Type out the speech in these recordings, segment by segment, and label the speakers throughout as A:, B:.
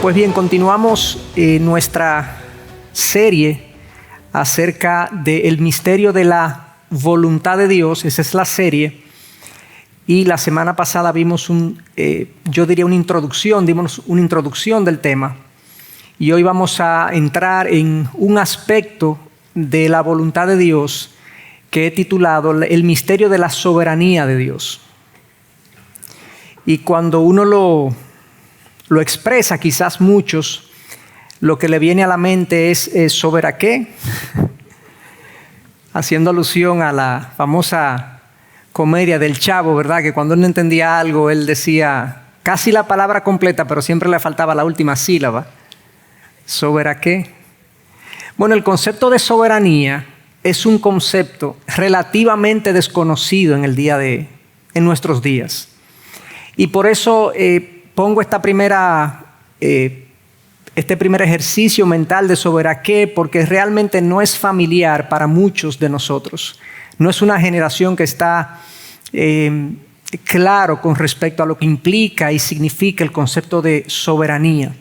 A: Pues bien, continuamos nuestra serie acerca del misterio de la voluntad de Dios. Esa es la serie. Y la semana pasada vimos dimos una introducción del tema. Y hoy vamos a entrar en un aspecto de la voluntad de Dios que he titulado El misterio de la soberanía de Dios. Y cuando uno lo expresa, quizás muchos, lo que le viene a la mente es ¿sobre qué? Haciendo alusión a la famosa comedia del Chavo, ¿verdad? Que cuando él no entendía algo, él decía casi la palabra completa, pero siempre le faltaba la última sílaba. ¿Sobre qué? Bueno, el concepto de soberanía es un concepto relativamente desconocido en nuestros días. Y por eso pongo este primer ejercicio mental de sobre qué, porque realmente no es familiar para muchos de nosotros. No es una generación que está claro con respecto a lo que implica y significa el concepto de soberanía.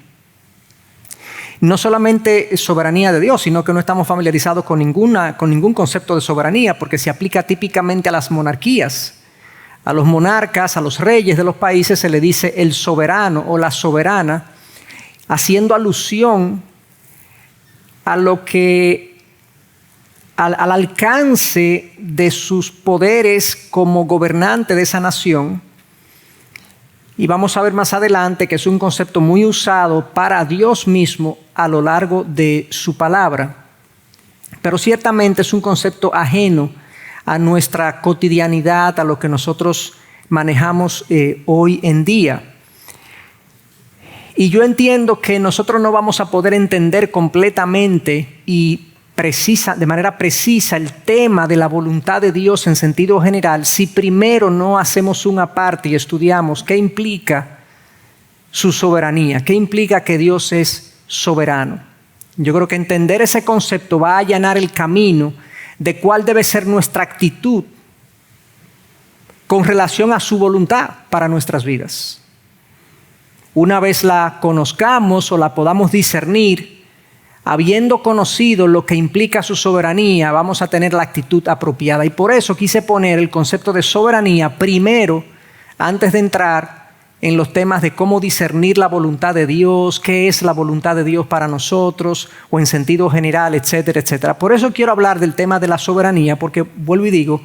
A: No solamente soberanía de Dios, sino que no estamos familiarizados con ningún concepto de soberanía, porque se aplica típicamente a las monarquías. A los monarcas, a los reyes de los países se le dice el soberano o la soberana, haciendo alusión al alcance de sus poderes como gobernante de esa nación. Y vamos a ver más adelante que es un concepto muy usado para Dios mismo a lo largo de su palabra. Pero ciertamente es un concepto ajeno a nuestra cotidianidad, a lo que nosotros manejamos hoy en día. Y yo entiendo que nosotros no vamos a poder entender completamente y de manera precisa el tema de la voluntad de Dios en sentido general si primero no hacemos una parte y estudiamos qué implica su soberanía, qué implica que Dios es soberano. Yo creo que entender ese concepto va a allanar el camino de cuál debe ser nuestra actitud con relación a su voluntad para nuestras vidas. Una vez la conozcamos o la podamos discernir, habiendo conocido lo que implica su soberanía, vamos a tener la actitud apropiada. Y por eso quise poner el concepto de soberanía primero, antes de entrar en los temas de cómo discernir la voluntad de Dios, qué es la voluntad de Dios para nosotros, o en sentido general, etcétera, etcétera. Por eso quiero hablar del tema de la soberanía, porque, vuelvo y digo,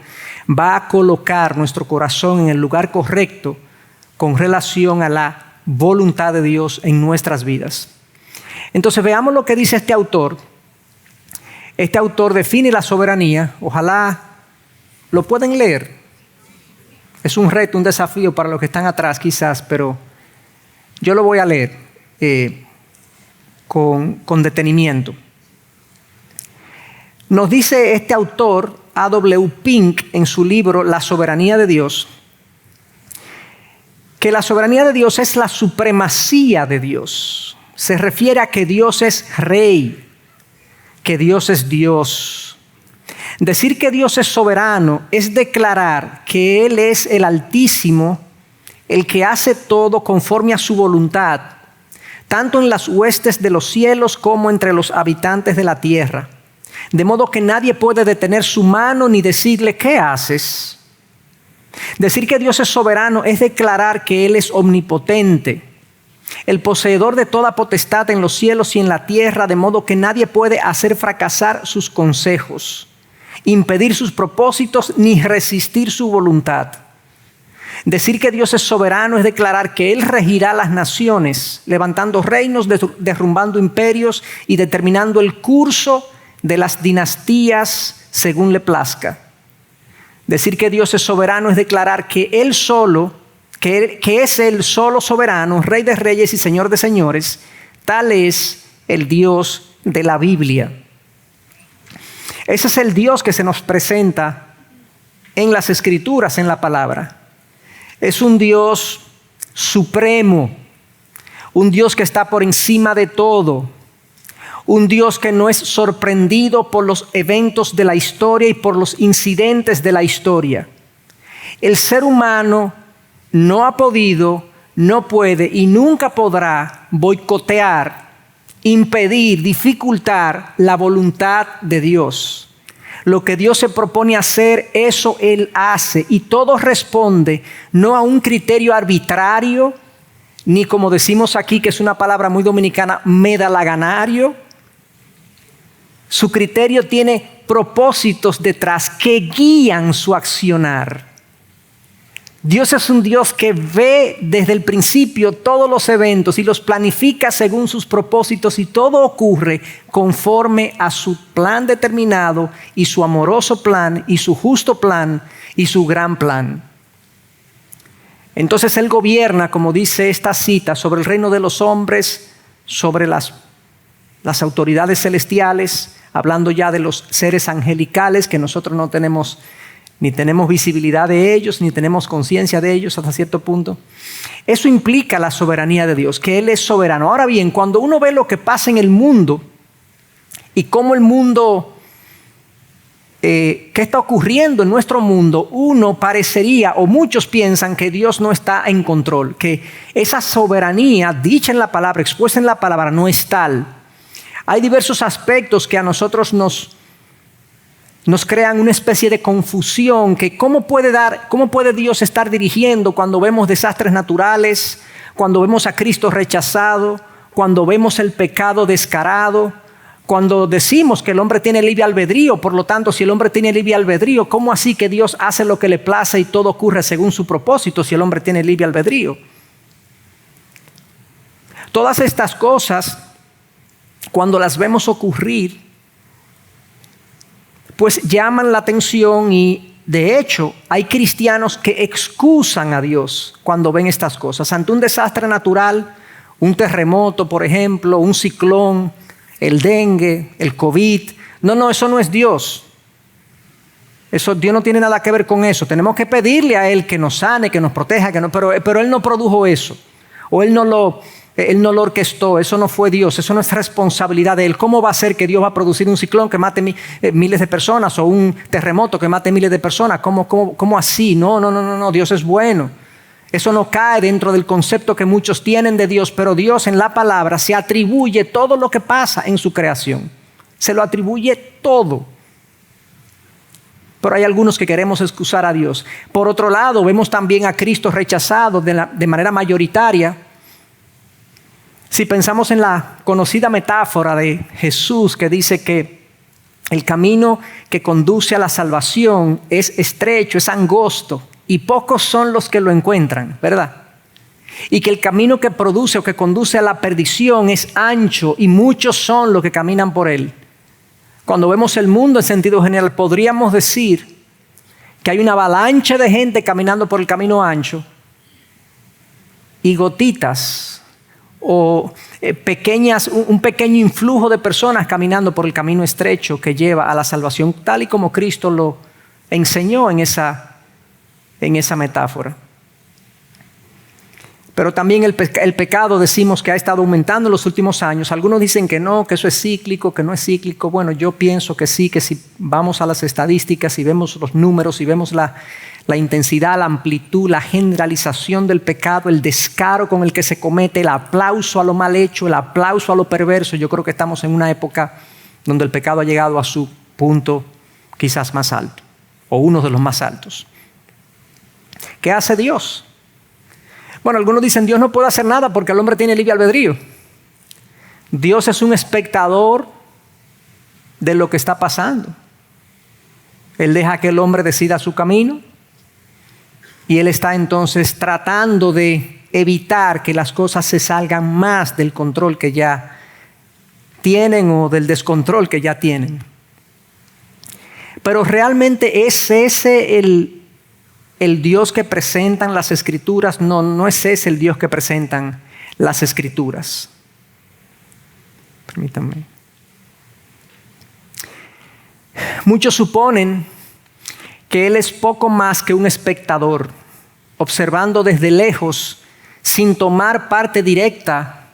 A: va a colocar nuestro corazón en el lugar correcto con relación a la voluntad de Dios en nuestras vidas. Entonces veamos lo que dice este autor. Este autor define la soberanía. Ojalá lo pueden leer. Es un reto, un desafío para los que están atrás quizás, pero yo lo voy a leer con detenimiento. Nos dice este autor, A.W. Pink, en su libro La soberanía de Dios, que la soberanía de Dios es la supremacía de Dios. Se refiere a que Dios es rey, que Dios es Dios. Decir que Dios es soberano es declarar que Él es el Altísimo, el que hace todo conforme a su voluntad, tanto en las huestes de los cielos como entre los habitantes de la tierra. De modo que nadie puede detener su mano ni decirle, ¿qué haces? Decir que Dios es soberano es declarar que Él es omnipotente, el poseedor de toda potestad en los cielos y en la tierra, de modo que nadie puede hacer fracasar sus consejos, impedir sus propósitos ni resistir su voluntad. Decir que Dios es soberano es declarar que Él regirá las naciones, levantando reinos, derrumbando imperios y determinando el curso de las dinastías según le plazca. Decir que Dios es soberano es declarar que Él solo, que es el solo soberano, Rey de reyes y Señor de señores. Tal es el Dios de la Biblia. Ese es el Dios que se nos presenta en las Escrituras, en la palabra. Es un Dios supremo, un Dios que está por encima de todo, un Dios que no es sorprendido por los eventos de la historia y por los incidentes de la historia. El ser humano no ha podido, no puede y nunca podrá boicotear, impedir, dificultar la voluntad de Dios. Lo que Dios se propone hacer, eso Él hace. Y todo responde no a un criterio arbitrario, ni como decimos aquí, que es una palabra muy dominicana, medalaganario. Su criterio tiene propósitos detrás que guían su accionar. Dios es un Dios que ve desde el principio todos los eventos y los planifica según sus propósitos, y todo ocurre conforme a su plan determinado y su amoroso plan y su justo plan y su gran plan. Entonces Él gobierna, como dice esta cita, sobre el reino de los hombres, sobre las autoridades celestiales, hablando ya de los seres angelicales, que nosotros no tenemos ni tenemos visibilidad de ellos, ni tenemos conciencia de ellos hasta cierto punto. Eso implica la soberanía de Dios, que Él es soberano. Ahora bien, cuando uno ve lo que pasa en el mundo y cómo el mundo, qué está ocurriendo en nuestro mundo, uno parecería, o muchos piensan, que Dios no está en control, que esa soberanía dicha en la palabra, expuesta en la palabra, no es tal. Hay diversos aspectos que a nosotros nos crean una especie de confusión, que cómo puede Dios estar dirigiendo cuando vemos desastres naturales, cuando vemos a Cristo rechazado, cuando vemos el pecado descarado, cuando decimos que el hombre tiene libre albedrío. Por lo tanto, si el hombre tiene libre albedrío, ¿cómo así que Dios hace lo que le place y todo ocurre según su propósito si el hombre tiene libre albedrío? Todas estas cosas, cuando las vemos ocurrir, pues llaman la atención, y de hecho hay cristianos que excusan a Dios cuando ven estas cosas. Ante un desastre natural, un terremoto, por ejemplo, un ciclón, el dengue, el COVID. No, eso no es Dios. Dios no tiene nada que ver con eso. Tenemos que pedirle a Él que nos sane, que nos proteja, pero Él no produjo eso. O Él no lo orquestó. Eso no fue Dios. Eso no es responsabilidad de Él. ¿Cómo va a ser que Dios va a producir un ciclón que mate miles de personas, o un terremoto que mate miles de personas? ¿Cómo así? No. Dios es bueno. Eso no cae dentro del concepto que muchos tienen de Dios, pero Dios en la palabra se atribuye todo lo que pasa en su creación. Se lo atribuye todo. Pero hay algunos que queremos excusar a Dios. Por otro lado, vemos también a Cristo rechazado de manera mayoritaria. Si pensamos en la conocida metáfora de Jesús, que dice que el camino que conduce a la salvación es estrecho, es angosto, y pocos son los que lo encuentran, ¿verdad? Y que el camino que produce o que conduce a la perdición es ancho, y muchos son los que caminan por él. Cuando vemos el mundo en sentido general, podríamos decir que hay una avalancha de gente caminando por el camino ancho y gotitas o un pequeño influjo de personas caminando por el camino estrecho que lleva a la salvación, tal y como Cristo lo enseñó en esa metáfora. Pero también el pecado, decimos que ha estado aumentando en los últimos años. Algunos dicen que no, que eso es cíclico, que no es cíclico. Bueno, yo pienso que sí, que si vamos a las estadísticas y vemos los números y vemos la intensidad, la amplitud, la generalización del pecado, el descaro con el que se comete, el aplauso a lo mal hecho, el aplauso a lo perverso, yo creo que estamos en una época donde el pecado ha llegado a su punto quizás más alto, o uno de los más altos. ¿Qué hace Dios? Bueno, algunos dicen Dios no puede hacer nada porque el hombre tiene libre albedrío. Dios es un espectador de lo que está pasando. Él deja que el hombre decida su camino y Él está entonces tratando de evitar que las cosas se salgan más del control que ya tienen o del descontrol que ya tienen. Pero realmente ¿es ese el Dios que presentan las Escrituras? No es ese el Dios que presentan las Escrituras. Permítanme. Muchos suponen que Él es poco más que un espectador, observando desde lejos, sin tomar parte directa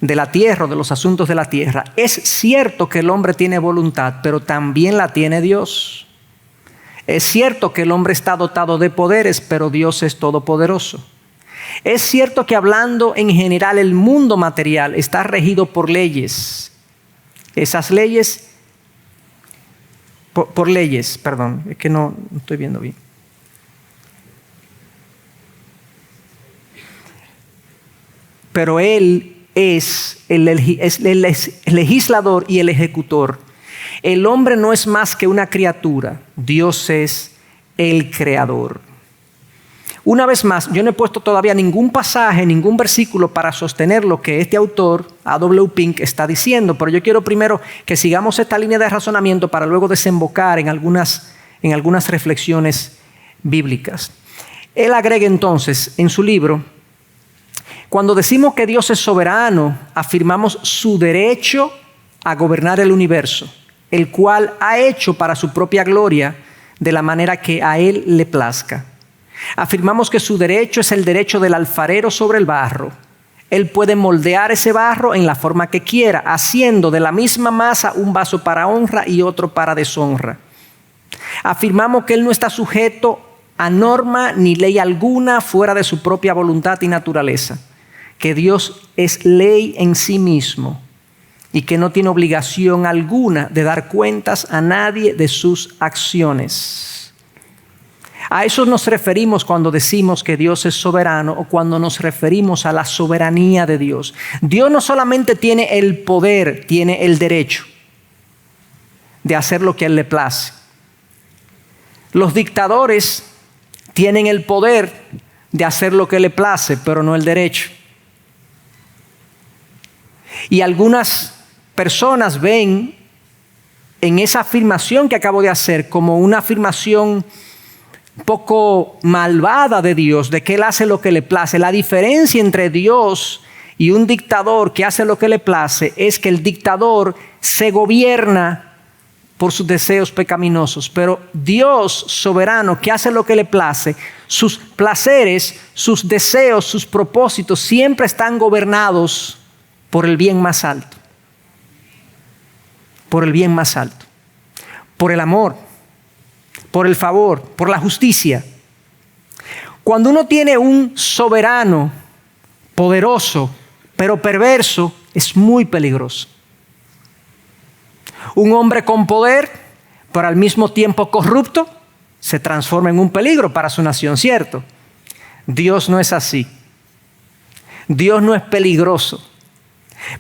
A: de la tierra o de los asuntos de la tierra. Es cierto que el hombre tiene voluntad, pero también la tiene Dios. Es cierto que el hombre está dotado de poderes, pero Dios es todopoderoso. Es cierto que hablando en general el mundo material está regido por leyes. Esas leyes, por leyes, perdón, es que no estoy viendo bien. Pero Él es el legislador y el ejecutor. El hombre no es más que una criatura. Dios es el creador. Una vez más, yo no he puesto todavía ningún pasaje, ningún versículo para sostener lo que este autor, A.W. Pink, está diciendo, pero yo quiero primero que sigamos esta línea de razonamiento para luego desembocar en algunas reflexiones bíblicas. Él agrega entonces en su libro: cuando decimos que Dios es soberano, afirmamos su derecho a gobernar el universo, el cual ha hecho para su propia gloria de la manera que a Él le plazca. Afirmamos que su derecho es el derecho del alfarero sobre el barro. Él puede moldear ese barro en la forma que quiera, haciendo de la misma masa un vaso para honra y otro para deshonra. Afirmamos que Él no está sujeto a norma ni ley alguna fuera de su propia voluntad y naturaleza, que Dios es ley en sí mismo y que no tiene obligación alguna de dar cuentas a nadie de sus acciones. A eso nos referimos cuando decimos que Dios es soberano o cuando nos referimos a la soberanía de Dios. Dios no solamente tiene el poder, tiene el derecho de hacer lo que a Él le place. Los dictadores tienen el poder de hacer lo que le place, pero no el derecho. Y algunas personas ven en esa afirmación que acabo de hacer como una afirmación un poco malvada de Dios, de que Él hace lo que le place. La diferencia entre Dios y un dictador que hace lo que le place es que el dictador se gobierna por sus deseos pecaminosos, pero Dios soberano que hace lo que le place, sus placeres, sus deseos, sus propósitos siempre están gobernados por el bien más alto. Por el bien más alto. Por el amor. Por el favor. Por la justicia. Cuando uno tiene un soberano poderoso, pero perverso, es muy peligroso. Un hombre con poder, pero al mismo tiempo corrupto, se transforma en un peligro para su nación, ¿cierto? Dios no es así. Dios no es peligroso.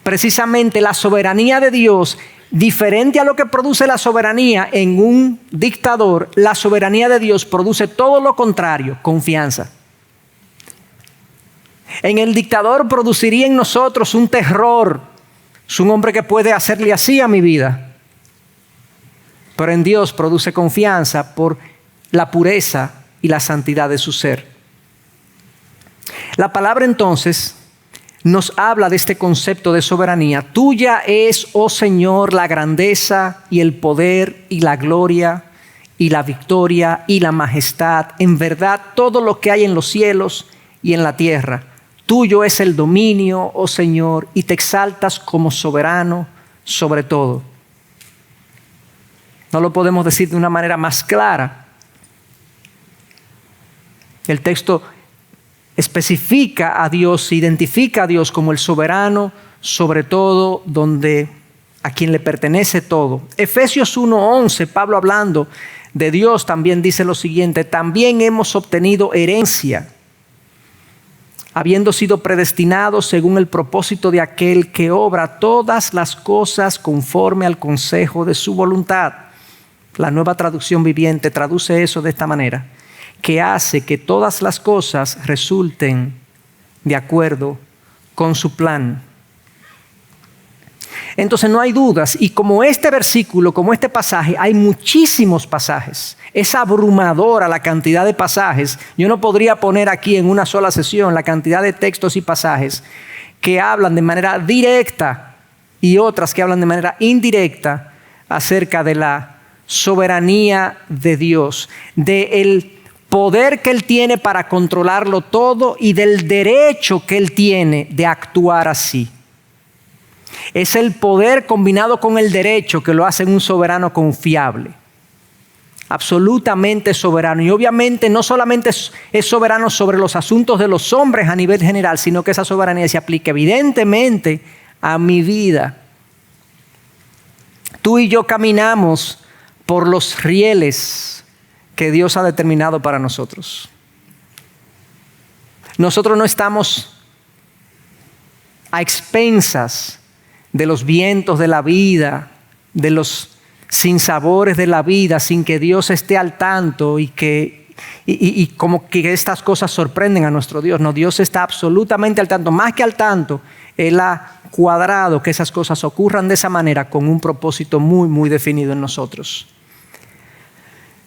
A: Precisamente la soberanía de Dios, diferente a lo que produce la soberanía en un dictador, la soberanía de Dios produce todo lo contrario, confianza. En el dictador produciría en nosotros un terror. Es un hombre que puede hacerle así a mi vida. Pero en Dios produce confianza por la pureza y la santidad de su ser. La palabra entonces nos habla de este concepto de soberanía. Tuya es, oh Señor, la grandeza y el poder y la gloria y la victoria y la majestad. En verdad, todo lo que hay en los cielos y en la tierra. Tuyo es el dominio, oh Señor, y te exaltas como soberano sobre todo. No lo podemos decir de una manera más clara. El texto especifica a Dios, identifica a Dios como el soberano sobre todo, a quien le pertenece todo. Efesios 1:11, Pablo hablando de Dios también dice lo siguiente: también hemos obtenido herencia, habiendo sido predestinados según el propósito de aquel que obra todas las cosas conforme al consejo de su voluntad. La Nueva Traducción Viviente traduce eso de esta manera: que hace que todas las cosas resulten de acuerdo con su plan. Entonces no hay dudas, y como este versículo, como este pasaje, hay muchísimos pasajes. Es abrumadora la cantidad de pasajes. Yo no podría poner aquí en una sola sesión la cantidad de textos y pasajes que hablan de manera directa y otras que hablan de manera indirecta acerca de la soberanía de Dios, del poder que Él tiene para controlarlo todo y del derecho que Él tiene de actuar así. Es el poder combinado con el derecho que lo hace un soberano confiable. absolutamente soberano. Y obviamente no solamente es soberano sobre los asuntos de los hombres a nivel general, sino que esa soberanía se aplica evidentemente a mi vida. Tú y yo caminamos por los rieles que Dios ha determinado para nosotros. Nosotros no estamos a expensas de los vientos de la vida, de los sinsabores de la vida, sin que Dios esté al tanto y como que estas cosas sorprenden a nuestro Dios. No, Dios está absolutamente al tanto, más que al tanto. Él ha cuadrado que esas cosas ocurran de esa manera con un propósito muy, muy definido en nosotros.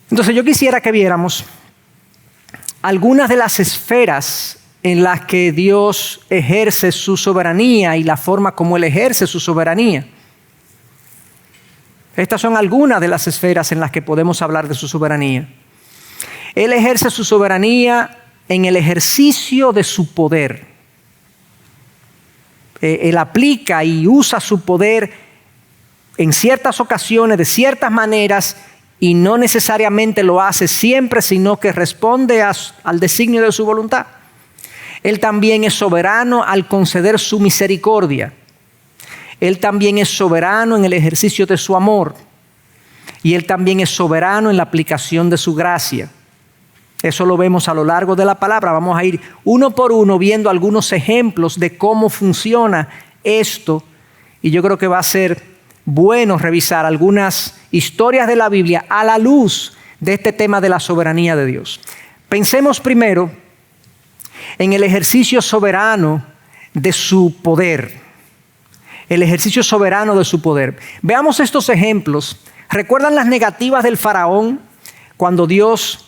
A: Entonces yo quisiera que viéramos algunas de las esferas en las que Dios ejerce su soberanía y la forma como Él ejerce su soberanía. Estas son algunas de las esferas en las que podemos hablar de su soberanía. Él ejerce su soberanía en el ejercicio de su poder. Él aplica y usa su poder en ciertas ocasiones, de ciertas maneras, y no necesariamente lo hace siempre, sino que responde al designio de su voluntad. Él también es soberano al conceder su misericordia. Él también es soberano en el ejercicio de su amor. Y Él también es soberano en la aplicación de su gracia. Eso lo vemos a lo largo de la palabra. Vamos a ir uno por uno viendo algunos ejemplos de cómo funciona esto. Y yo creo que va a ser bueno revisar algunas historias de la Biblia a la luz de este tema de la soberanía de Dios. Pensemos primero en el ejercicio soberano de su poder. El ejercicio soberano de su poder. Veamos estos ejemplos. ¿Recuerdan las negativas del faraón cuando Dios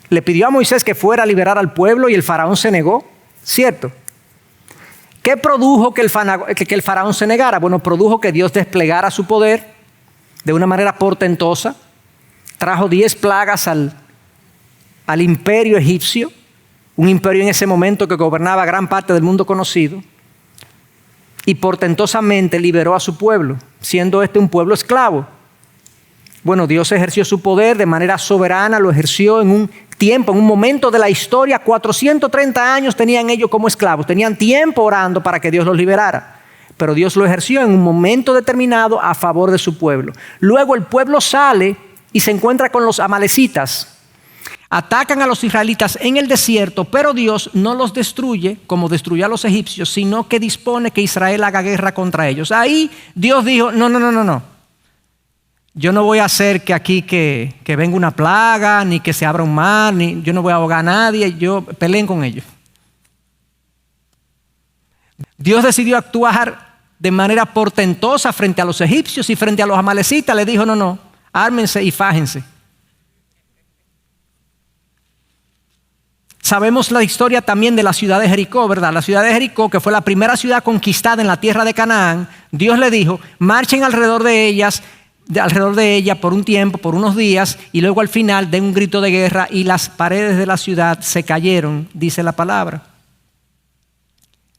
A: le pidió a Moisés que fuera a liberar al pueblo y el faraón se negó? ¿Cierto? ¿Qué produjo que el faraón se negara? Bueno, produjo que Dios desplegara su poder de una manera portentosa. Trajo 10 plagas al imperio egipcio, un imperio en ese momento que gobernaba gran parte del mundo conocido. Y portentosamente liberó a su pueblo, siendo este un pueblo esclavo. Bueno, Dios ejerció su poder de manera soberana, lo ejerció en un tiempo, en un momento de la historia. 430 años tenían ellos como esclavos, tenían tiempo orando para que Dios los liberara. Pero Dios lo ejerció en un momento determinado a favor de su pueblo. Luego el pueblo sale y se encuentra con los amalecitas. Atacan a los israelitas en el desierto, pero Dios no los destruye como destruyó a los egipcios, sino que dispone que Israel haga guerra contra ellos. Ahí Dios dijo, no. Yo no voy a hacer que aquí que venga una plaga, ni que se abra un mar, ni yo no voy a ahogar a nadie, yo peleen con ellos. Dios decidió actuar de manera portentosa frente a los egipcios y frente a los amalecitas. Le dijo, no, ármense y fájense. Sabemos la historia también de la ciudad de Jericó, ¿verdad? La ciudad de Jericó, que fue la primera ciudad conquistada en la tierra de Canaán, Dios le dijo, marchen alrededor de ella por un tiempo, por unos días, y luego al final den un grito de guerra y las paredes de la ciudad se cayeron, dice la palabra.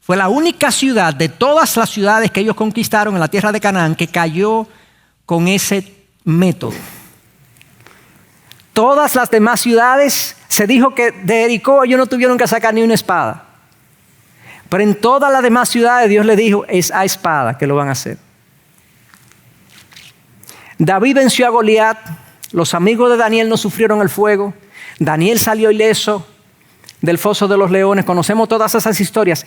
A: Fue la única ciudad de todas las ciudades que ellos conquistaron en la tierra de Canaán que cayó con ese método. Todas las demás ciudades, se dijo que de Jericó ellos no tuvieron que sacar ni una espada. Pero en todas las demás ciudades Dios les dijo, es a espada que lo van a hacer. David venció a Goliat, los amigos de Daniel no sufrieron el fuego, Daniel salió ileso del foso de los leones. Conocemos todas esas historias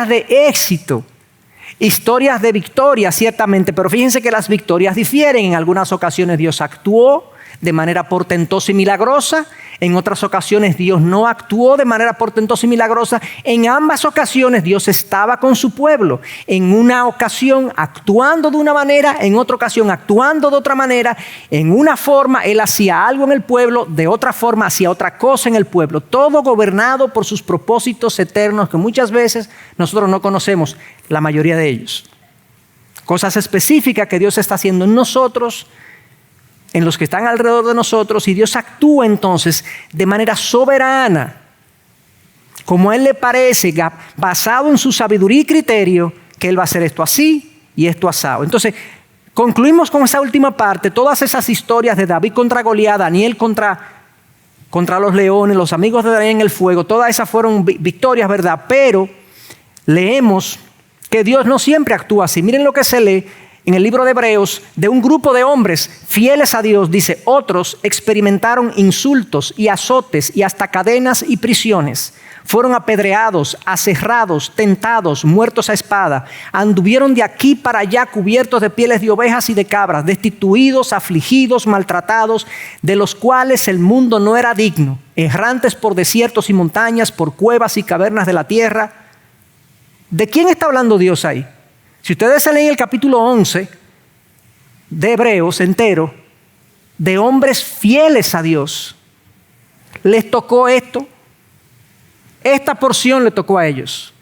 A: de éxito, historias de victoria ciertamente, pero fíjense que las victorias difieren. En algunas ocasiones Dios actuó de manera portentosa y milagrosa, en otras ocasiones Dios no actuó de manera portentosa y milagrosa. En ambas ocasiones Dios estaba con su pueblo, en una ocasión actuando de una manera, en otra ocasión actuando de otra manera. En una forma Él hacía algo en el pueblo, de otra forma hacía otra cosa en el pueblo, todo gobernado por sus propósitos eternos que muchas veces nosotros no conocemos, la mayoría de ellos. Cosas específicas que Dios está haciendo en nosotros, en los que están alrededor de nosotros, y Dios actúa entonces de manera soberana, como a Él le parece, basado en su sabiduría y criterio, que Él va a hacer esto así y esto asado. Entonces, Concluimos con esa última parte, todas esas historias de David contra Goliat, Daniel contra los leones, los amigos de Daniel en el fuego, todas esas fueron victorias, ¿verdad? Pero leemos que Dios no siempre actúa así. Miren lo que se lee en el libro de Hebreos, de un grupo de hombres fieles a Dios, dice, otros experimentaron insultos y azotes y hasta cadenas y prisiones. Fueron apedreados, aserrados, tentados, muertos a espada. Anduvieron de aquí para allá cubiertos de pieles de ovejas y de cabras, destituidos, afligidos, maltratados, de los cuales el mundo no era digno, errantes por desiertos y montañas, por cuevas y cavernas de la tierra. ¿De quién está hablando Dios ahí? Si ustedes se leen el capítulo 11 de Hebreos entero, de hombres fieles a Dios, les tocó esto. Esta porción le tocó a ellos.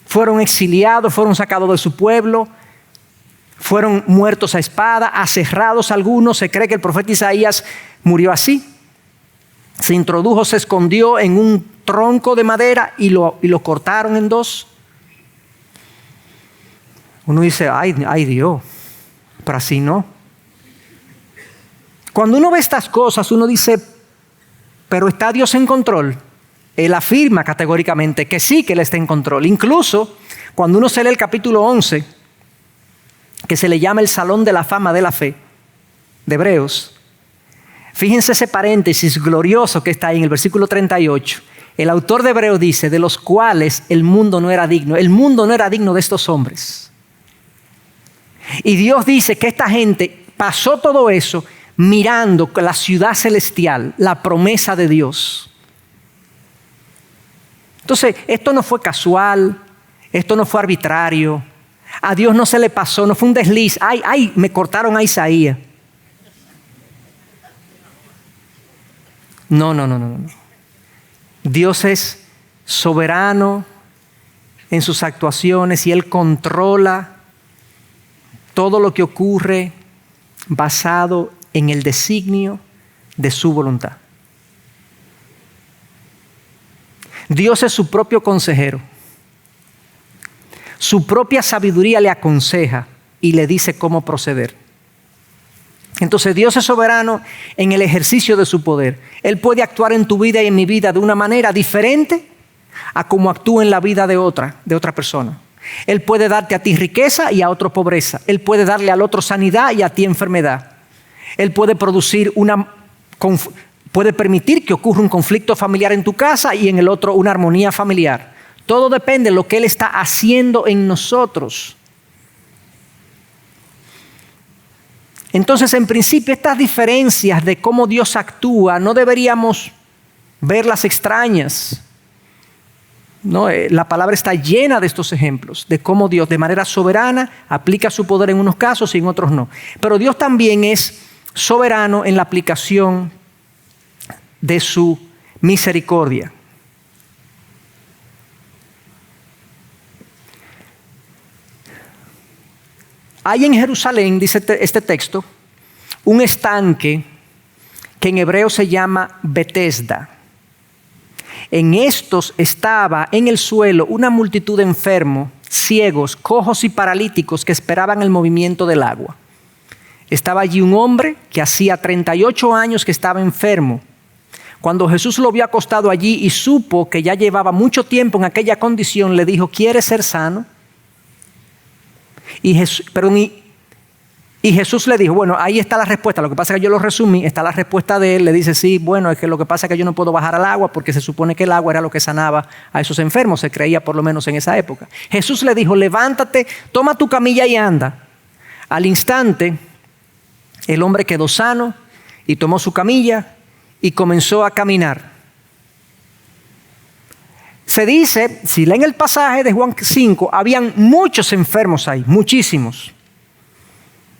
A: Fueron exiliados, fueron sacados de su pueblo, fueron muertos a espada, aserrados algunos. Se cree que el profeta Isaías murió así. Se introdujo, se escondió en un tronco de madera y lo cortaron en dos. Uno dice, ay Dios, pero así no. Cuando uno ve estas cosas, uno dice, pero ¿está Dios en control? Él afirma categóricamente que sí, que Él está en control. Incluso cuando uno se lee el capítulo 11, que se le llama el Salón de la Fama de la Fe, de Hebreos, fíjense ese paréntesis glorioso que está ahí en el versículo 38. El autor de Hebreos dice, de los cuales el mundo no era digno. El mundo no era digno de estos hombres. Y Dios dice que esta gente pasó todo eso mirando la ciudad celestial, la promesa de Dios. Entonces, esto no fue casual, esto no fue arbitrario. A Dios no se le pasó, no fue un desliz. Ay, me cortaron a Isaías. No. Dios es soberano en sus actuaciones y Él controla todo lo que ocurre basado en el designio de su voluntad. Dios es su propio consejero. Su propia sabiduría le aconseja y le dice cómo proceder. Entonces Dios es soberano en el ejercicio de su poder. Él puede actuar en tu vida y en mi vida de una manera diferente a como actúa en la vida de otra persona. Él puede darte a ti riqueza y a otro pobreza. Él puede darle al otro sanidad y a ti enfermedad. Él puede puede permitir que ocurra un conflicto familiar en tu casa y en el otro una armonía familiar. Todo depende de lo que Él está haciendo en nosotros. Entonces, en principio, estas diferencias de cómo Dios actúa no deberíamos verlas extrañas. No, la palabra está llena de estos ejemplos, de cómo Dios de manera soberana aplica su poder en unos casos y en otros no. Pero Dios también es soberano en la aplicación de su misericordia. Hay en Jerusalén, dice este texto, un estanque que en hebreo se llama Betesda. En estos estaba en el suelo una multitud de enfermos, ciegos, cojos y paralíticos que esperaban el movimiento del agua. Estaba allí un hombre que hacía 38 años que estaba enfermo. Cuando Jesús lo vio acostado allí y supo que ya llevaba mucho tiempo en aquella condición, le dijo, ¿quieres ser sano? Y Jesús le dijo, bueno, ahí está la respuesta. Lo que pasa es que yo lo resumí, está la respuesta de él. Le dice, sí, bueno, es que lo que pasa es que yo no puedo bajar al agua porque se supone que el agua era lo que sanaba a esos enfermos. Se creía por lo menos en esa época. Jesús le dijo, levántate, toma tu camilla y anda. Al instante, el hombre quedó sano y tomó su camilla y comenzó a caminar. Se dice, si leen el pasaje de Juan 5, habían muchos enfermos ahí, muchísimos.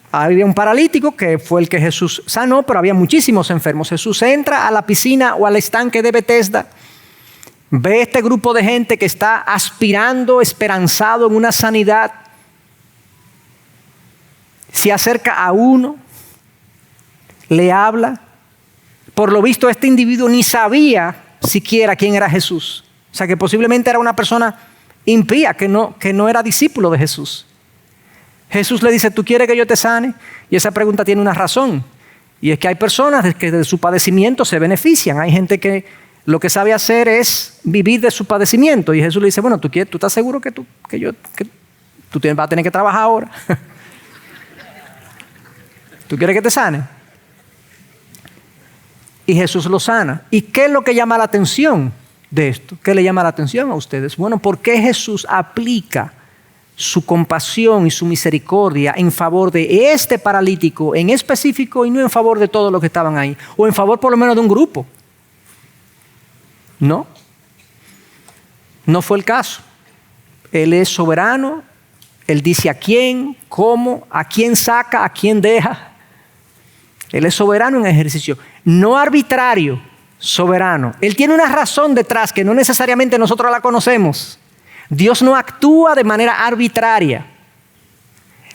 A: Había un paralítico que fue el que Jesús sanó, pero había muchísimos enfermos. Jesús entra a la piscina o al estanque de Betesda, ve este grupo de gente que está aspirando, esperanzado en una sanidad. Se acerca a uno, le habla. Por lo visto, este individuo ni sabía siquiera quién era Jesús. O sea, que posiblemente era una persona impía, que no era discípulo de Jesús. Jesús le dice, ¿tú quieres que yo te sane? Y esa pregunta tiene una razón. Y es que hay personas que de su padecimiento se benefician. Hay gente que lo que sabe hacer es vivir de su padecimiento. Y Jesús le dice, bueno, ¿tú estás seguro que tú vas a tener que trabajar ahora? ¿Tú quieres que te sane? Y Jesús lo sana. ¿Y qué es lo que llama la atención de esto? ¿Qué le llama la atención a ustedes? Bueno, ¿por qué Jesús aplica su compasión y su misericordia en favor de este paralítico en específico y no en favor de todos los que estaban ahí? O en favor por lo menos de un grupo. No. No fue el caso. Él es soberano. Él dice a quién, cómo, a quién saca, a quién deja. Él es soberano en ejercicio. No arbitrario, soberano. Él tiene una razón detrás que no necesariamente nosotros la conocemos. Dios no actúa de manera arbitraria.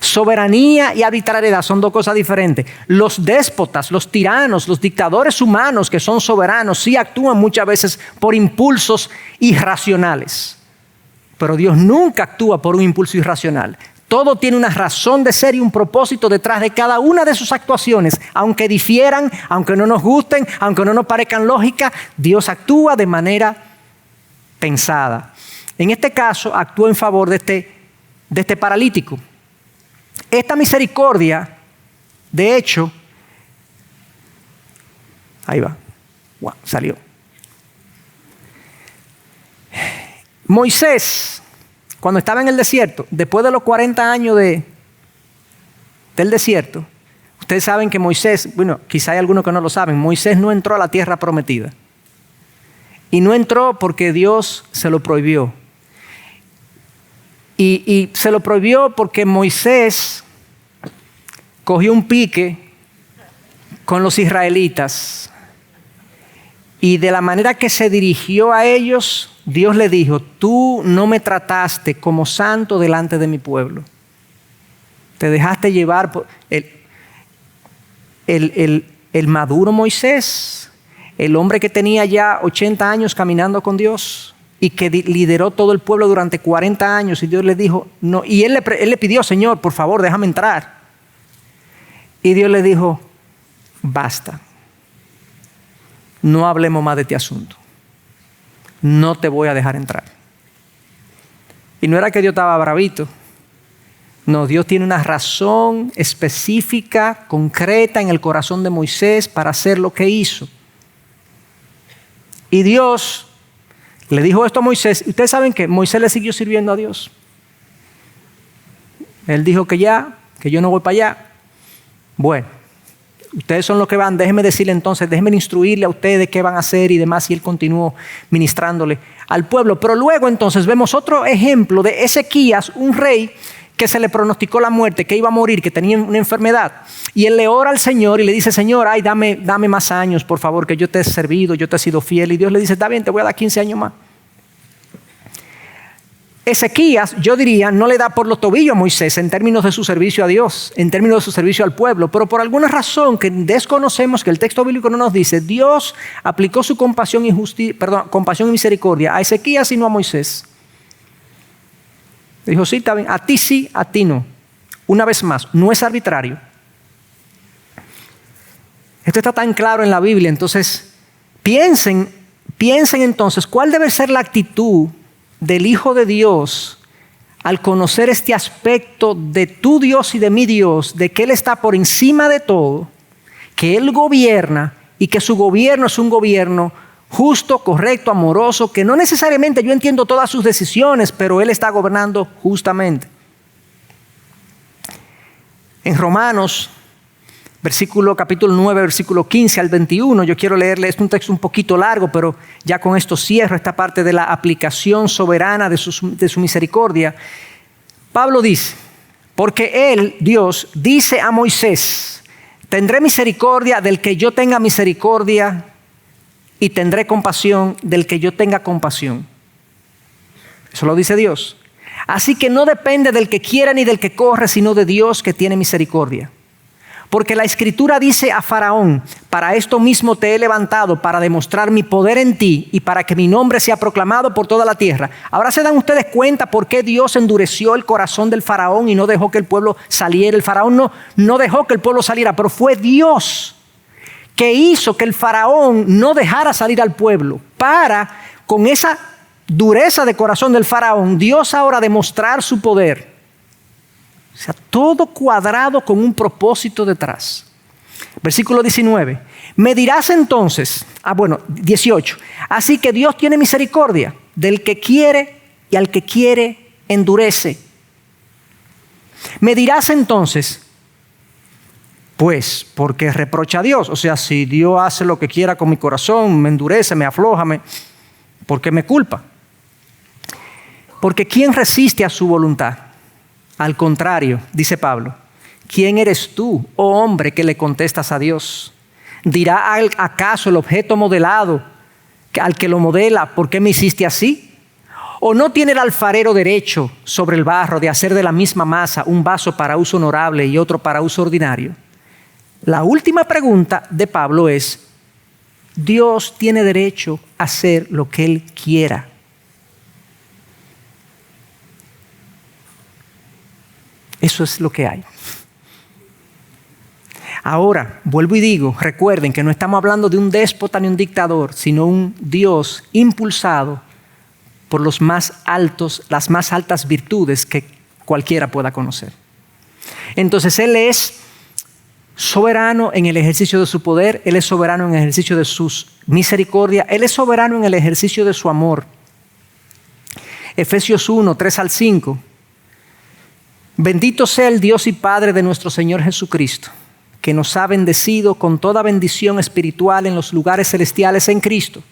A: Soberanía y arbitrariedad son dos cosas diferentes. Los déspotas, los tiranos, los dictadores humanos que son soberanos sí actúan muchas veces por impulsos irracionales. Pero Dios nunca actúa por un impulso irracional. Todo tiene una razón de ser y un propósito detrás de cada una de sus actuaciones. Aunque difieran, aunque no nos gusten, aunque no nos parezcan lógicas, Dios actúa de manera pensada. En este caso, actuó en favor de este paralítico. Esta misericordia, de hecho, ahí va, wow, salió. Moisés, cuando estaba en el desierto, después de los 40 años del desierto, ustedes saben que Moisés, bueno, quizá hay algunos que no lo saben, Moisés no entró a la tierra prometida. Y no entró porque Dios se lo prohibió. Y se lo prohibió porque Moisés cogió un pique con los israelitas. Y de la manera que se dirigió a ellos, Dios le dijo, tú no me trataste como santo delante de mi pueblo. Te dejaste llevar por el maduro Moisés, el hombre que tenía ya 80 años caminando con Dios y que lideró todo el pueblo durante 40 años. Y Dios le dijo, no. Y él le pidió, Señor, por favor, déjame entrar. Y Dios le dijo, basta. No hablemos más de este asunto. No te voy a dejar entrar. Y no era que Dios estaba bravito. No, Dios tiene una razón específica, concreta en el corazón de Moisés para hacer lo que hizo. Y Dios le dijo esto a Moisés. Ustedes saben que Moisés le siguió sirviendo a Dios. Él dijo que yo no voy para allá. Bueno, ustedes son los que van, déjenme decirle entonces, déjenme instruirle a ustedes qué van a hacer y demás. Y él continuó ministrándole al pueblo. Pero luego entonces vemos otro ejemplo de Ezequías, un rey que se le pronosticó la muerte, que iba a morir, que tenía una enfermedad. Y él le ora al Señor y le dice, Señor, ay, dame más años, por favor, que yo te he servido, yo te he sido fiel. Y Dios le dice, está bien, te voy a dar 15 años más. Ezequías, yo diría, no le da por los tobillos a Moisés en términos de su servicio a Dios, en términos de su servicio al pueblo, pero por alguna razón que desconocemos, que el texto bíblico no nos dice, Dios aplicó su compasión y misericordia a Ezequías y no a Moisés. Dijo, sí, está bien, a ti sí, a ti no. Una vez más, no es arbitrario. Esto está tan claro en la Biblia, entonces piensen entonces cuál debe ser la actitud del Hijo de Dios al conocer este aspecto de tu Dios y de mi Dios, de que Él está por encima de todo, que Él gobierna y que su gobierno es un gobierno justo, correcto, amoroso, que no necesariamente yo entiendo todas sus decisiones, pero Él está gobernando justamente. En Romanos, capítulo 9, versículo 15 al 21, yo quiero leerle, es un texto un poquito largo, pero ya con esto cierro esta parte de la aplicación soberana de su misericordia. Pablo dice, porque Él, Dios, dice a Moisés, tendré misericordia del que yo tenga misericordia y tendré compasión del que yo tenga compasión. Eso lo dice Dios. Así que no depende del que quiera ni del que corre, sino de Dios que tiene misericordia. Porque la Escritura dice a Faraón: para esto mismo te he levantado, para demostrar mi poder en ti y para que mi nombre sea proclamado por toda la tierra. Ahora se dan ustedes cuenta por qué Dios endureció el corazón del Faraón y no dejó que el pueblo saliera. El Faraón no dejó que el pueblo saliera, pero fue Dios que hizo que el Faraón no dejara salir al pueblo, para, con esa dureza de corazón del Faraón, Dios ahora demostrar su poder. O sea, todo cuadrado con un propósito detrás. Versículo 19. Me dirás entonces, 18. Así que Dios tiene misericordia del que quiere y al que quiere endurece. Me dirás entonces, pues, ¿por qué reprocha a Dios? O sea, si Dios hace lo que quiera con mi corazón, me endurece, me afloja, ¿por qué me culpa? Porque ¿quién resiste a su voluntad? Al contrario, dice Pablo, ¿quién eres tú, oh hombre, que le contestas a Dios? ¿Dirá acaso el objeto modelado al que lo modela, ¿por qué me hiciste así? ¿O no tiene el alfarero derecho sobre el barro de hacer de la misma masa un vaso para uso honorable y otro para uso ordinario? La última pregunta de Pablo es: Dios tiene derecho a hacer lo que Él quiera. Eso es lo que hay. Ahora, vuelvo y digo, recuerden que no estamos hablando de un déspota ni un dictador, sino un Dios impulsado por las más altas virtudes que cualquiera pueda conocer. Entonces, Él es soberano en el ejercicio de su poder, Él es soberano en el ejercicio de su misericordia, Él es soberano en el ejercicio de su amor. Efesios 1, 3 al 5. Bendito sea el Dios y Padre de nuestro Señor Jesucristo, que nos ha bendecido con toda bendición espiritual en los lugares celestiales en Cristo.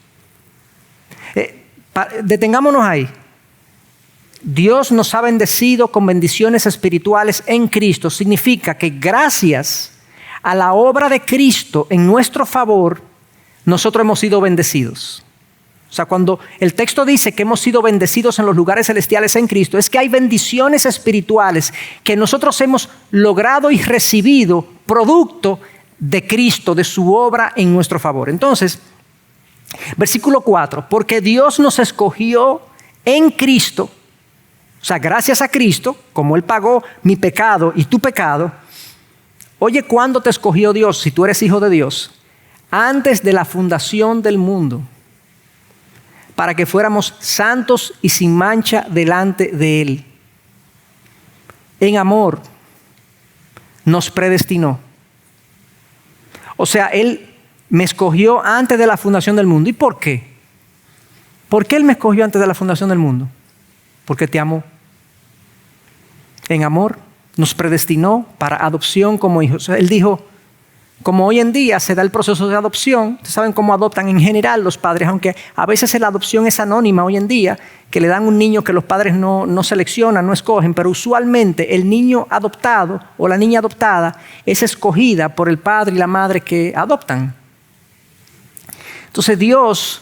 A: Detengámonos ahí. Dios nos ha bendecido con bendiciones espirituales en Cristo. Significa que gracias a la obra de Cristo en nuestro favor, nosotros hemos sido bendecidos. O sea, cuando el texto dice que hemos sido bendecidos en los lugares celestiales en Cristo, es que hay bendiciones espirituales que nosotros hemos logrado y recibido producto de Cristo, de su obra en nuestro favor. Entonces, versículo 4, porque Dios nos escogió en Cristo, o sea, gracias a Cristo, como Él pagó mi pecado y tu pecado. Oye, ¿cuándo te escogió Dios, si tú eres hijo de Dios? Antes de la fundación del mundo, para que fuéramos santos y sin mancha delante de Él. En amor nos predestinó. O sea, Él me escogió antes de la fundación del mundo. ¿Y por qué? ¿Por qué Él me escogió antes de la fundación del mundo? Porque te amó. En amor nos predestinó para adopción como hijos. O sea, Él dijo, como hoy en día se da el proceso de adopción, ustedes saben cómo adoptan en general los padres, aunque a veces la adopción es anónima hoy en día, que le dan un niño que los padres no seleccionan, no escogen, pero usualmente el niño adoptado o la niña adoptada es escogida por el padre y la madre que adoptan. Entonces Dios,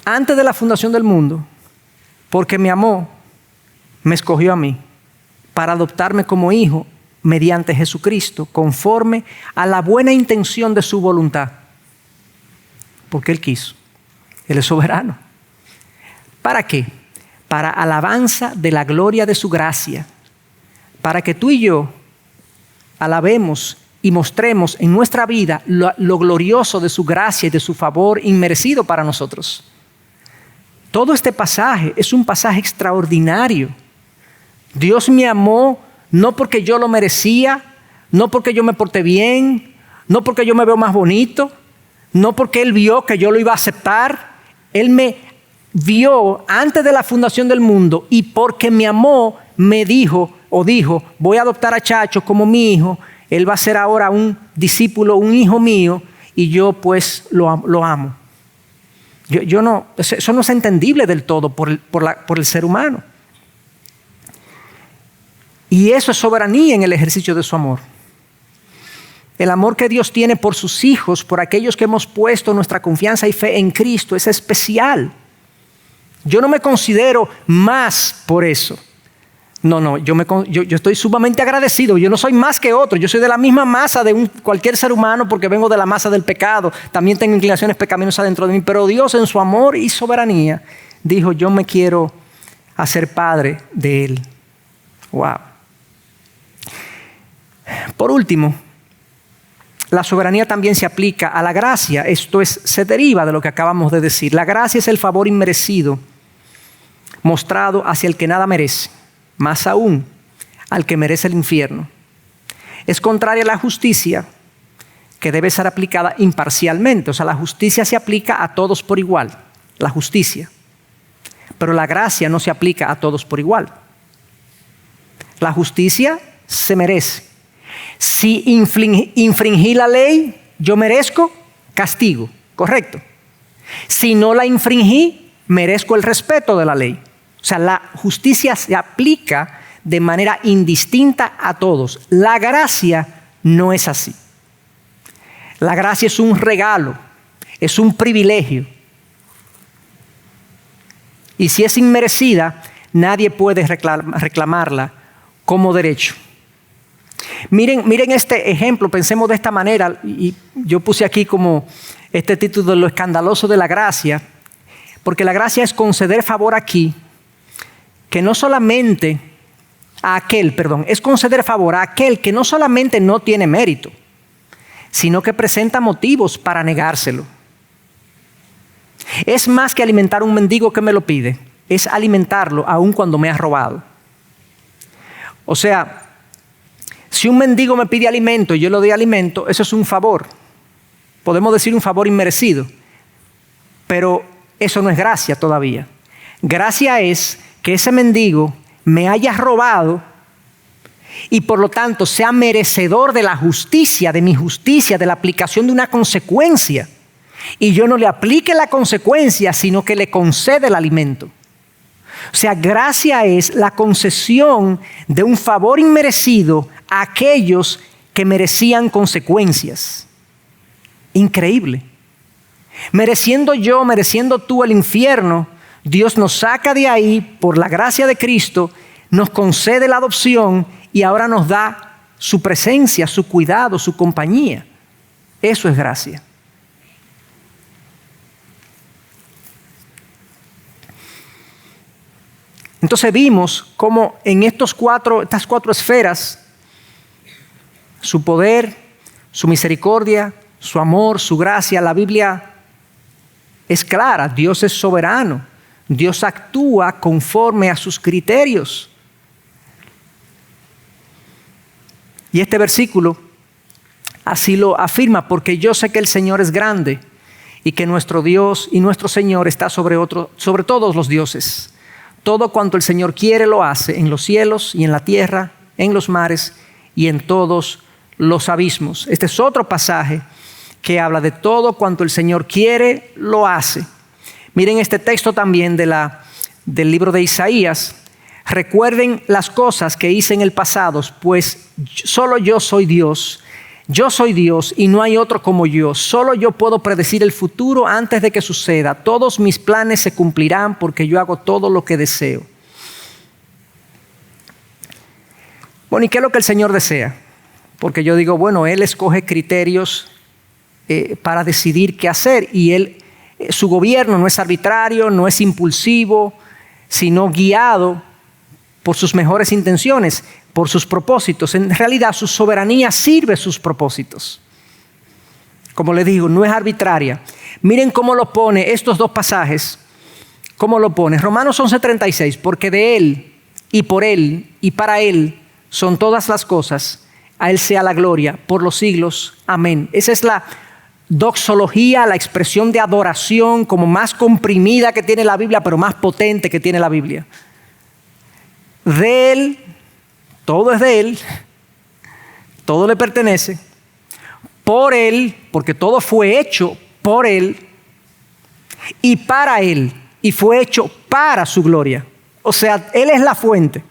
A: antes de la fundación del mundo, porque me amó, me escogió a mí para adoptarme como hijo mediante Jesucristo, conforme a la buena intención de su voluntad. Porque Él quiso. Él es soberano. ¿Para qué? Para alabanza de la gloria de su gracia. Para que tú y yo alabemos y mostremos en nuestra vida lo glorioso de su gracia y de su favor inmerecido para nosotros. Todo este pasaje es un pasaje extraordinario. Dios me amó no porque yo lo merecía, no porque yo me porté bien, no porque yo me veo más bonito, no porque Él vio que yo lo iba a aceptar. Él me vio antes de la fundación del mundo y porque me amó me dijo, voy a adoptar a Chacho como mi hijo, él va a ser ahora un discípulo, un hijo mío, y yo pues lo amo. Eso no es entendible del todo por el ser humano. Y eso es soberanía en el ejercicio de su amor. El amor que Dios tiene por sus hijos, por aquellos que hemos puesto nuestra confianza y fe en Cristo, es especial. Yo no me considero más por eso. No, yo estoy sumamente agradecido. Yo no soy más que otro. Yo soy de la misma masa de cualquier ser humano porque vengo de la masa del pecado. También tengo inclinaciones pecaminosas dentro de mí. Pero Dios en su amor y soberanía dijo, yo me quiero hacer padre de él. Wow. Por último, la soberanía también se aplica a la gracia. Esto se deriva de lo que acabamos de decir. La gracia es el favor inmerecido mostrado hacia el que nada merece. Más aún, al que merece el infierno. Es contraria a la justicia, que debe ser aplicada imparcialmente. O sea, la justicia se aplica a todos por igual, la justicia. Pero la gracia no se aplica a todos por igual. La justicia se merece. Si infringí la ley, yo merezco castigo, ¿correcto? Si no la infringí, merezco el respeto de la ley. O sea, la justicia se aplica de manera indistinta a todos. La gracia no es así. La gracia es un regalo, es un privilegio. Y si es inmerecida, nadie puede reclamarla como derecho. Miren este ejemplo, pensemos de esta manera, y yo puse aquí como este título de lo escandaloso de la gracia, porque la gracia es conceder favor aquí, que no solamente es conceder favor a aquel que no solamente no tiene mérito, sino que presenta motivos para negárselo. Es más que alimentar a un mendigo que me lo pide, es alimentarlo aun cuando me ha robado. O sea, si un mendigo me pide alimento y yo le doy alimento, eso es un favor. Podemos decir un favor inmerecido, pero eso no es gracia todavía. Gracia es que ese mendigo me haya robado y por lo tanto sea merecedor de la justicia, de mi justicia, de la aplicación de una consecuencia. Y yo no le aplique la consecuencia, sino que le concede el alimento. O sea, gracia es la concesión de un favor inmerecido a aquellos que merecían consecuencias. Increíble. Mereciendo yo, mereciendo tú el infierno, Dios nos saca de ahí por la gracia de Cristo, nos concede la adopción y ahora nos da su presencia, su cuidado, su compañía. Eso es gracia. Entonces vimos cómo en estas cuatro esferas, su poder, su misericordia, su amor, su gracia, la Biblia es clara. Dios es soberano. Dios actúa conforme a sus criterios. Y este versículo así lo afirma, porque yo sé que el Señor es grande y que nuestro Dios y nuestro Señor está sobre todos los dioses. Todo cuanto el Señor quiere lo hace en los cielos y en la tierra, en los mares y en todos los abismos. Este es otro pasaje que habla de todo cuanto el Señor quiere lo hace. Miren este texto también del libro de Isaías. Recuerden las cosas que hice en el pasado, pues solo yo soy Dios. Yo soy Dios y no hay otro como yo. Solo yo puedo predecir el futuro antes de que suceda. Todos mis planes se cumplirán porque yo hago todo lo que deseo. Bueno, ¿y qué es lo que el Señor desea? Porque yo digo, bueno, Él escoge criterios para decidir qué hacer y su gobierno no es arbitrario, no es impulsivo, sino guiado por sus mejores intenciones, por sus propósitos. En realidad su soberanía sirve sus propósitos. Como les digo, no es arbitraria. Miren cómo lo pone estos dos pasajes. ¿Cómo lo pone? Romanos 11:36, porque de Él y por Él y para Él son todas las cosas. A Él sea la gloria por los siglos. Amén. Esa es la doxología, la expresión de adoración como más comprimida que tiene la Biblia, pero más potente que tiene la Biblia. De Él, todo es de Él, todo le pertenece. Por Él, porque todo fue hecho por Él y para Él, y fue hecho para su gloria. O sea, Él es la fuente,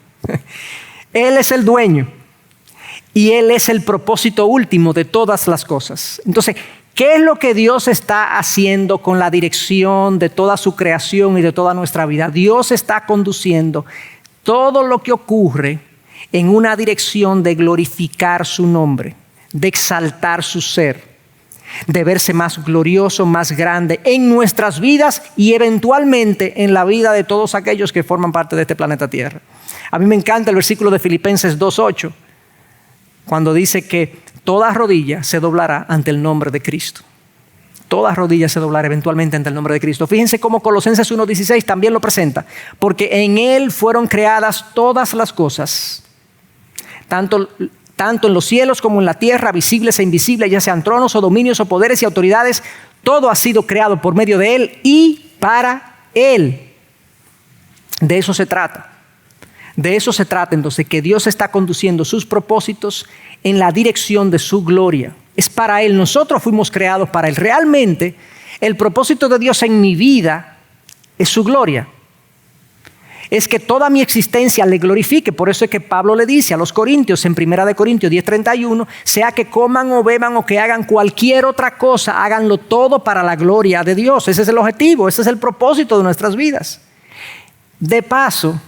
A: Él es el dueño y Él es el propósito último de todas las cosas. Entonces, ¿qué es lo que Dios está haciendo con la dirección de toda su creación y de toda nuestra vida? Dios está conduciendo todo lo que ocurre en una dirección de glorificar su nombre, de exaltar su ser, de verse más glorioso, más grande en nuestras vidas y eventualmente en la vida de todos aquellos que forman parte de este planeta Tierra. A mí me encanta el versículo de Filipenses 2:8, cuando dice que toda rodilla se doblará ante el nombre de Cristo. Toda rodilla se doblará eventualmente ante el nombre de Cristo. Fíjense cómo Colosenses 1:16 también lo presenta. Porque en Él fueron creadas todas las cosas, tanto en los cielos como en la tierra, visibles e invisibles, ya sean tronos o dominios o poderes y autoridades. Todo ha sido creado por medio de Él y para Él. De eso se trata. De eso se trata entonces, que Dios está conduciendo sus propósitos en la dirección de su gloria. Es para Él, nosotros fuimos creados para Él. Realmente, el propósito de Dios en mi vida es su gloria. Es que toda mi existencia le glorifique. Por eso es que Pablo le dice a los corintios en 1 Corintios 10:31, sea que coman o beban o que hagan cualquier otra cosa, háganlo todo para la gloria de Dios. Ese es el objetivo, ese es el propósito de nuestras vidas. De paso,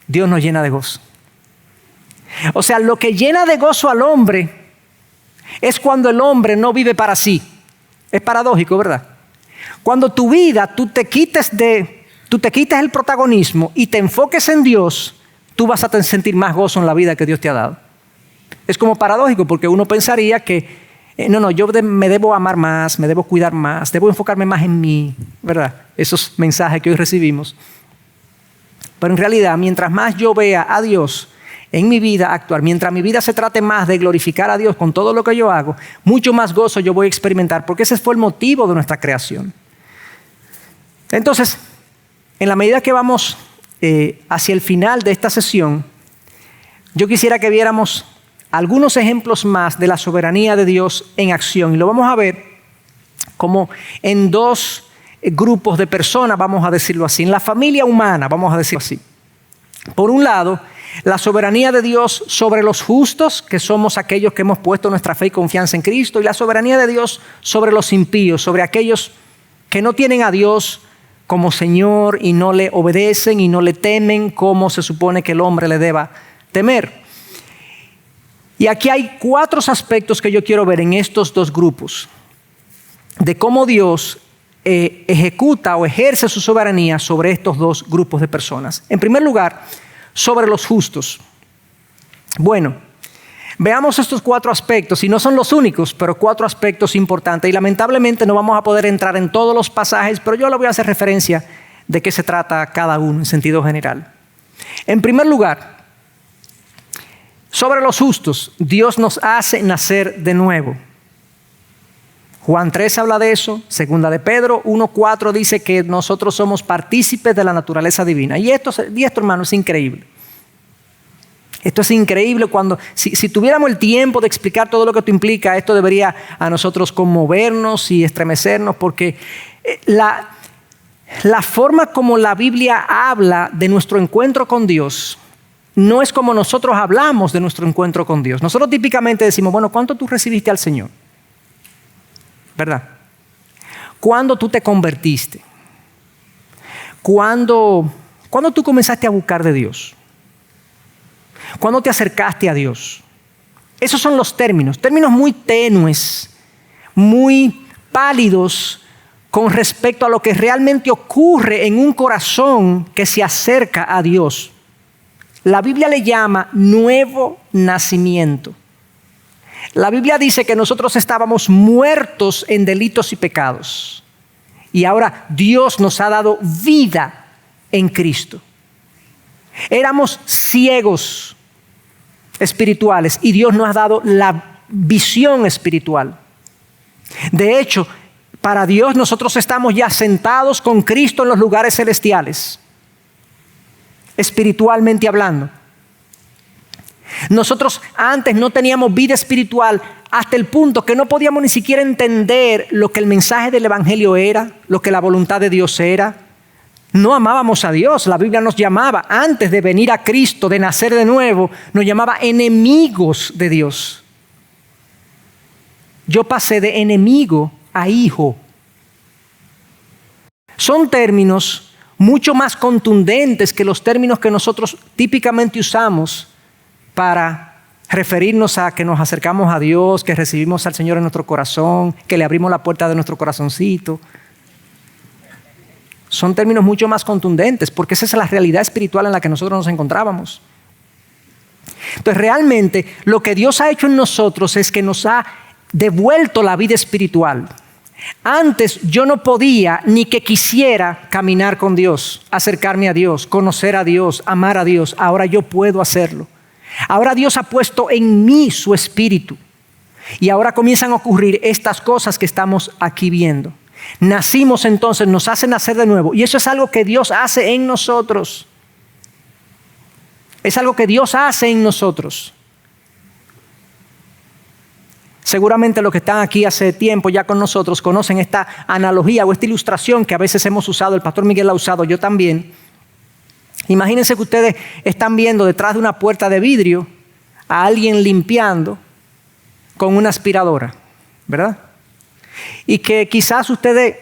A: Dios nos llena de gozo. O sea, lo que llena de gozo al hombre es cuando el hombre no vive para sí. Es paradójico, ¿verdad? Cuando tu vida, tú te quites el protagonismo y te enfoques en Dios, tú vas a sentir más gozo en la vida que Dios te ha dado. Es como paradójico porque uno pensaría que, yo me debo amar más, me debo cuidar más, debo enfocarme más en mí, ¿verdad? Esos mensajes que hoy recibimos. Pero en realidad, mientras más yo vea a Dios en mi vida actual, mientras mi vida se trate más de glorificar a Dios con todo lo que yo hago, mucho más gozo yo voy a experimentar, porque ese fue el motivo de nuestra creación. Entonces, en la medida que vamos hacia el final de esta sesión, yo quisiera que viéramos algunos ejemplos más de la soberanía de Dios en acción. Y lo vamos a ver como en dos grupos de personas, vamos a decirlo así, en la familia humana, vamos a decirlo así. Por un lado, la soberanía de Dios sobre los justos, que somos aquellos que hemos puesto nuestra fe y confianza en Cristo, y la soberanía de Dios sobre los impíos, sobre aquellos que no tienen a Dios como Señor y no le obedecen y no le temen como se supone que el hombre le deba temer. Y aquí hay 4 aspectos que yo quiero ver en estos dos grupos, de cómo Dios ejecuta o ejerce su soberanía sobre estos dos grupos de personas. En primer lugar, sobre los justos. Bueno, veamos estos 4 aspectos, y no son los únicos, pero 4 aspectos importantes. Y lamentablemente no vamos a poder entrar en todos los pasajes, pero yo le voy a hacer referencia de qué se trata cada uno en sentido general. En primer lugar, sobre los justos, Dios nos hace nacer de nuevo. Juan 3 habla de eso, segunda de Pedro 1:4 dice que nosotros somos partícipes de la naturaleza divina. Y esto, hermano, es increíble. Esto es increíble cuando, si tuviéramos el tiempo de explicar todo lo que esto implica, esto debería a nosotros conmovernos y estremecernos, porque la forma como la Biblia habla de nuestro encuentro con Dios no es como nosotros hablamos de nuestro encuentro con Dios. Nosotros típicamente decimos, bueno, ¿cuánto tú recibiste al Señor? ¿Verdad? ¿Cuándo tú te convertiste? ¿Cuándo tú comenzaste a buscar de Dios? ¿Cuándo te acercaste a Dios? Esos son los términos muy tenues, muy pálidos con respecto a lo que realmente ocurre en un corazón que se acerca a Dios. La Biblia le llama nuevo nacimiento. La Biblia dice que nosotros estábamos muertos en delitos y pecados. Y ahora Dios nos ha dado vida en Cristo. Éramos ciegos espirituales y Dios nos ha dado la visión espiritual. De hecho, para Dios nosotros estamos ya sentados con Cristo en los lugares celestiales, espiritualmente hablando. Nosotros antes no teníamos vida espiritual hasta el punto que no podíamos ni siquiera entender lo que el mensaje del Evangelio era, lo que la voluntad de Dios era. No amábamos a Dios. La Biblia nos llamaba, antes de venir a Cristo, de nacer de nuevo, nos llamaba enemigos de Dios. Yo pasé de enemigo a hijo. Son términos mucho más contundentes que los términos que nosotros típicamente usamos para referirnos a que nos acercamos a Dios, que recibimos al Señor en nuestro corazón, que le abrimos la puerta de nuestro corazoncito. Son términos mucho más contundentes porque esa es la realidad espiritual en la que nosotros nos encontrábamos. Entonces, realmente lo que Dios ha hecho en nosotros es que nos ha devuelto la vida espiritual. Antes yo no podía ni que quisiera caminar con Dios, acercarme a Dios, conocer a Dios, amar a Dios. Ahora yo puedo hacerlo. Ahora Dios ha puesto en mí su espíritu. Y ahora comienzan a ocurrir estas cosas que estamos aquí viendo. Nacimos entonces, nos hace nacer de nuevo. Y eso es algo que Dios hace en nosotros. Es algo que Dios hace en nosotros. Seguramente los que están aquí hace tiempo ya con nosotros conocen esta analogía o esta ilustración que a veces hemos usado. El pastor Miguel la ha usado, yo también. Imagínense que ustedes están viendo detrás de una puerta de vidrio a alguien limpiando con una aspiradora, ¿verdad? Y que quizás ustedes,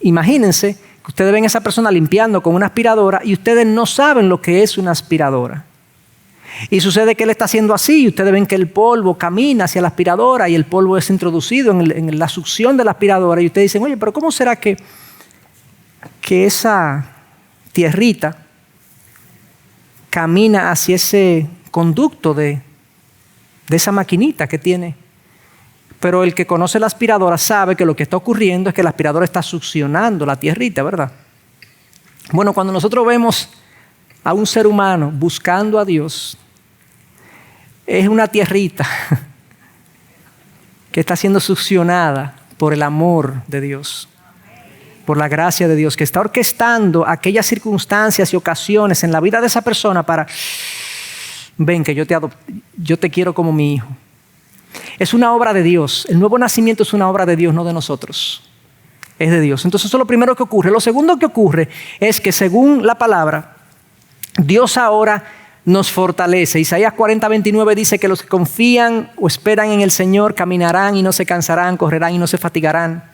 A: imagínense que ustedes ven a esa persona limpiando con una aspiradora y ustedes no saben lo que es una aspiradora. Y sucede que él está haciendo así y ustedes ven que el polvo camina hacia la aspiradora y el polvo es introducido en la succión de la aspiradora y ustedes dicen, oye, pero ¿cómo será que esa tierrita camina hacia ese conducto de esa maquinita que tiene? Pero el que conoce la aspiradora sabe que lo que está ocurriendo es que la aspiradora está succionando la tierrita, ¿verdad? Bueno, cuando nosotros vemos a un ser humano buscando a Dios, es una tierrita que está siendo succionada por el amor de Dios, por la gracia de Dios, que está orquestando aquellas circunstancias y ocasiones en la vida de esa persona para, ven que yo te quiero como mi hijo. Es una obra de Dios. El nuevo nacimiento es una obra de Dios, no de nosotros. Es de Dios. Entonces eso es lo primero que ocurre. Lo segundo que ocurre es que según la palabra, Dios ahora nos fortalece. Isaías 40:29 dice que los que confían o esperan en el Señor caminarán y no se cansarán, correrán y no se fatigarán.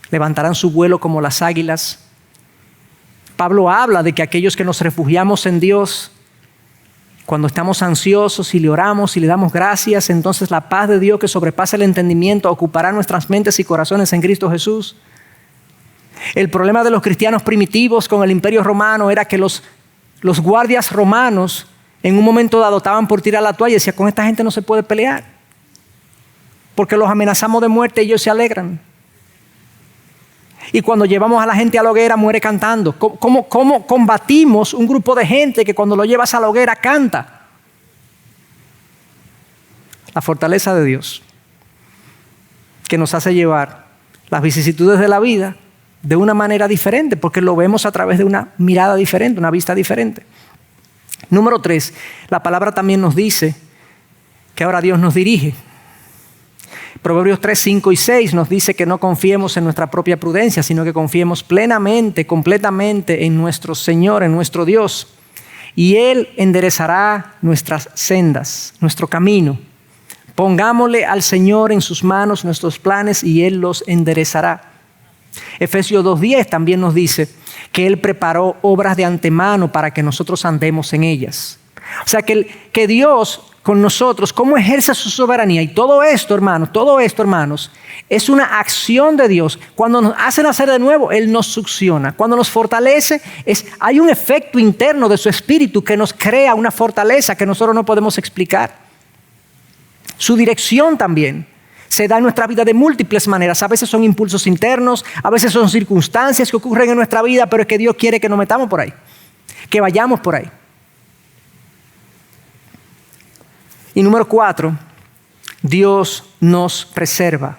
A: Levantarán su vuelo como las águilas. Pablo habla de que aquellos que nos refugiamos en Dios, cuando estamos ansiosos y le oramos y le damos gracias, entonces la paz de Dios que sobrepasa el entendimiento ocupará nuestras mentes y corazones en Cristo Jesús. El problema de los cristianos primitivos con el Imperio Romano era que los guardias romanos en un momento dado estaban por tirar la toalla y decían, con esta gente no se puede pelear, porque los amenazamos de muerte y ellos se alegran. Y cuando llevamos a la gente a la hoguera muere cantando. ¿Cómo combatimos un grupo de gente que cuando lo llevas a la hoguera canta? La fortaleza de Dios, que nos hace llevar las vicisitudes de la vida de una manera diferente, porque lo vemos a través de una mirada diferente, una vista diferente. Número 3, la palabra también nos dice que ahora Dios nos dirige. Proverbios 3, 5 y 6 nos dice que no confiemos en nuestra propia prudencia, sino que confiemos plenamente, completamente en nuestro Señor, en nuestro Dios. Y Él enderezará nuestras sendas, nuestro camino. Pongámosle al Señor en sus manos nuestros planes y Él los enderezará. Efesios 2:10 también nos dice que Él preparó obras de antemano para que nosotros andemos en ellas. O sea que Dios con nosotros, cómo ejerce su soberanía. Y todo esto, hermanos, es una acción de Dios. Cuando nos hace nacer de nuevo, Él nos succiona. Cuando nos fortalece, hay un efecto interno de su espíritu que nos crea una fortaleza que nosotros no podemos explicar. Su dirección también se da en nuestra vida de múltiples maneras. A veces son impulsos internos, a veces son circunstancias que ocurren en nuestra vida, pero es que Dios quiere que nos metamos por ahí, que vayamos por ahí. Y número 4, Dios nos preserva.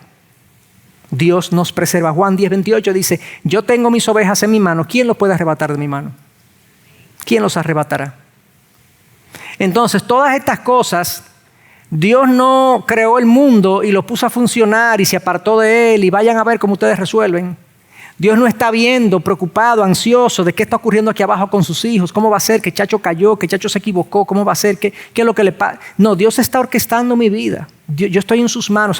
A: Dios nos preserva. Juan 10:28 dice, yo tengo mis ovejas en mi mano. ¿Quién los puede arrebatar de mi mano? ¿Quién los arrebatará? Entonces, todas estas cosas, Dios no creó el mundo y lo puso a funcionar y se apartó de él y vayan a ver cómo ustedes resuelven. Dios no está viendo, preocupado, ansioso de qué está ocurriendo aquí abajo con sus hijos. ¿Cómo va a ser? ¿Que Chacho cayó? ¿Que Chacho se equivocó? ¿Cómo va a ser? ¿Qué es lo que le pasa? No, Dios está orquestando mi vida. Yo estoy en sus manos.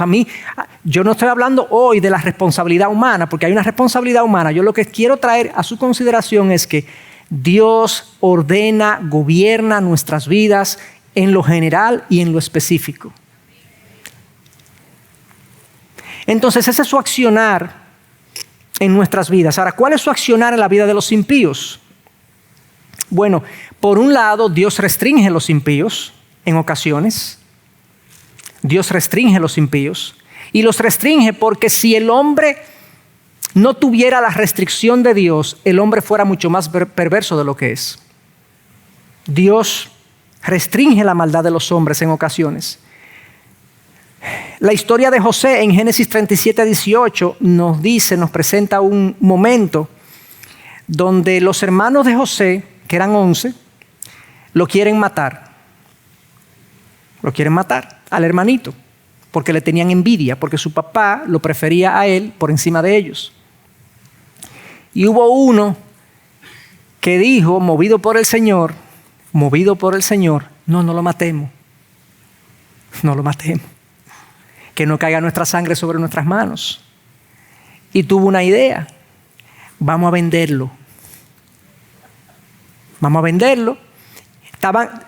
A: Yo no estoy hablando hoy de la responsabilidad humana, porque hay una responsabilidad humana. Yo lo que quiero traer a su consideración es que Dios ordena, gobierna nuestras vidas en lo general y en lo específico. Entonces, ese es su accionar en nuestras vidas. Ahora, ¿cuál es su accionar en la vida de los impíos? Bueno, por un lado, Dios restringe a los impíos en ocasiones. Dios restringe a los impíos. Y los restringe porque si el hombre no tuviera la restricción de Dios, el hombre fuera mucho más perverso de lo que es. Dios restringe la maldad de los hombres en ocasiones. La historia de José en Génesis 37:18 nos presenta un momento donde los hermanos de José, que eran 11, lo quieren matar. Lo quieren matar al hermanito, porque le tenían envidia, porque su papá lo prefería a él por encima de ellos. Y hubo uno que dijo, movido por el Señor, no lo matemos. No lo matemos. Que no caiga nuestra sangre sobre nuestras manos. Y tuvo una idea. Vamos a venderlo.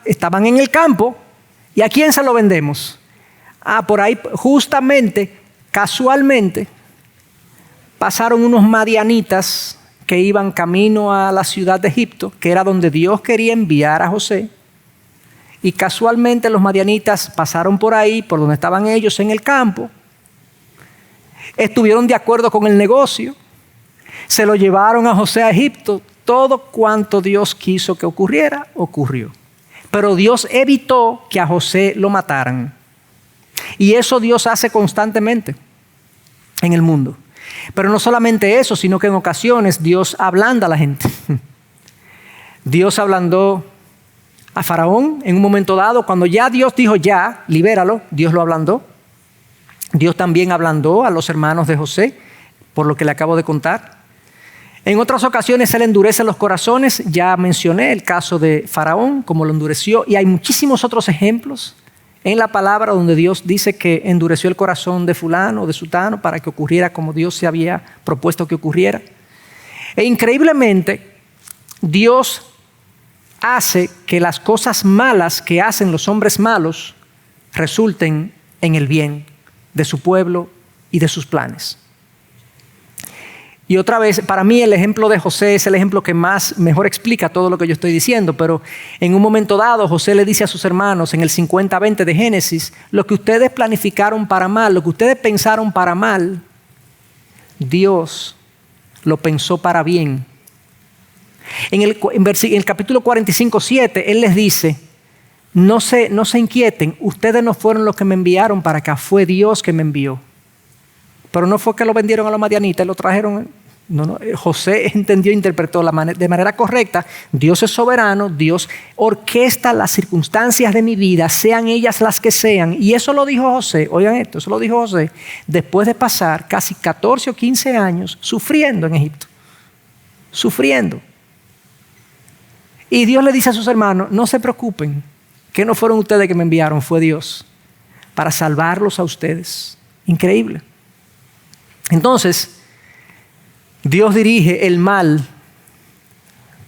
A: Estaban en el campo. ¿Y a quién se lo vendemos? Por ahí justamente, casualmente, pasaron unos madianitas que iban camino a la ciudad de Egipto, que era donde Dios quería enviar a José. Y casualmente los madianitas pasaron por ahí, por donde estaban ellos en el campo. Estuvieron de acuerdo con el negocio. Se lo llevaron a José a Egipto. Todo cuanto Dios quiso que ocurriera, ocurrió. Pero Dios evitó que a José lo mataran. Y eso Dios hace constantemente en el mundo. Pero no solamente eso, sino que en ocasiones Dios ablanda a la gente. Dios ablandó a Faraón en un momento dado, cuando ya Dios dijo ya, libéralo, Dios lo ablandó. Dios también ablandó a los hermanos de José, por lo que le acabo de contar. En otras ocasiones Él endurece los corazones, ya mencioné el caso de Faraón, como lo endureció, y hay muchísimos otros ejemplos en la palabra donde Dios dice que endureció el corazón de fulano o de sutano para que ocurriera como Dios se había propuesto que ocurriera. E increíblemente, Dios hace que las cosas malas que hacen los hombres malos resulten en el bien de su pueblo y de sus planes. Y otra vez, para mí el ejemplo de José es el ejemplo que mejor explica todo lo que yo estoy diciendo, pero en un momento dado José le dice a sus hermanos en el 50:20 de Génesis, lo que ustedes planificaron para mal, lo que ustedes pensaron para mal, Dios lo pensó para bien. En el capítulo 45:7, Él les dice, no se inquieten, ustedes no fueron los que me enviaron para acá, fue Dios que me envió. Pero no fue que lo vendieron a los madianitas, lo trajeron. No, José entendió e interpretó de manera correcta. Dios es soberano, Dios orquesta las circunstancias de mi vida, sean ellas las que sean. Y eso lo dijo José, oigan esto, eso lo dijo José después de pasar casi 14 o 15 años sufriendo en Egipto. Sufriendo. Y Dios le dice a sus hermanos, no se preocupen, que no fueron ustedes que me enviaron, fue Dios, para salvarlos a ustedes. Increíble. Entonces, Dios dirige el mal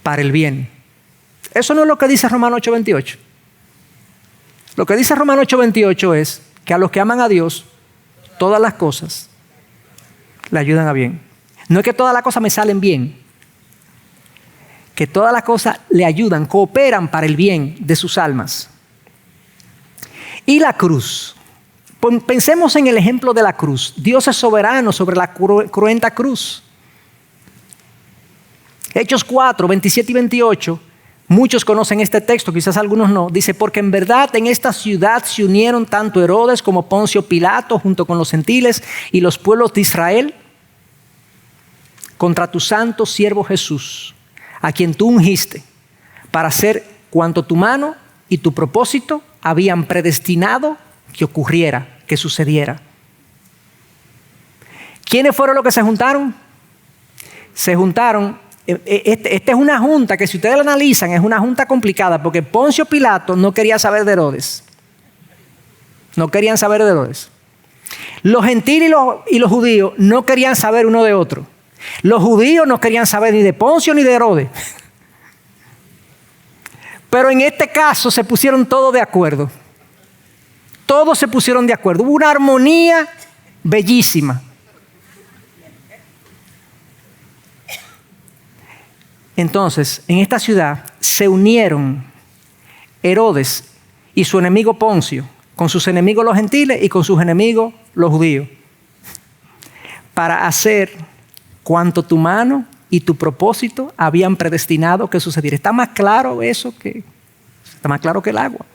A: para el bien. Eso no es lo que dice Romanos 8:28. Lo que dice Romanos 8:28 es que a los que aman a Dios, todas las cosas le ayudan a bien. No es que todas las cosas me salen bien, que todas las cosas le ayudan, cooperan para el bien de sus almas. Y la cruz. Pensemos en el ejemplo de la cruz. Dios es soberano sobre la cruenta cruz. Hechos 4, 27 y 28, muchos conocen este texto, quizás algunos no. Dice, porque en verdad en esta ciudad se unieron tanto Herodes como Poncio Pilato junto con los gentiles y los pueblos de Israel contra tu santo siervo Jesús, a quien tú ungiste para hacer cuanto tu mano y tu propósito habían predestinado que ocurriera, que sucediera. ¿Quiénes fueron los que se juntaron? se juntaron. Esta es una junta que, si ustedes la analizan, es una junta complicada, porque Poncio Pilato no quería saber de Herodes. No querían saber de Herodes. Los gentiles y los judíos no querían saber uno de otro. Los judíos no querían saber ni de Poncio ni de Herodes. Pero en este caso se pusieron todos de acuerdo. Todos se pusieron de acuerdo. Hubo una armonía bellísima. Entonces, en esta ciudad se unieron Herodes y su enemigo Poncio, con sus enemigos los gentiles y con sus enemigos los judíos, para hacer cuanto tu mano y tu propósito habían predestinado que sucediera. Está más claro eso está más claro que el agua.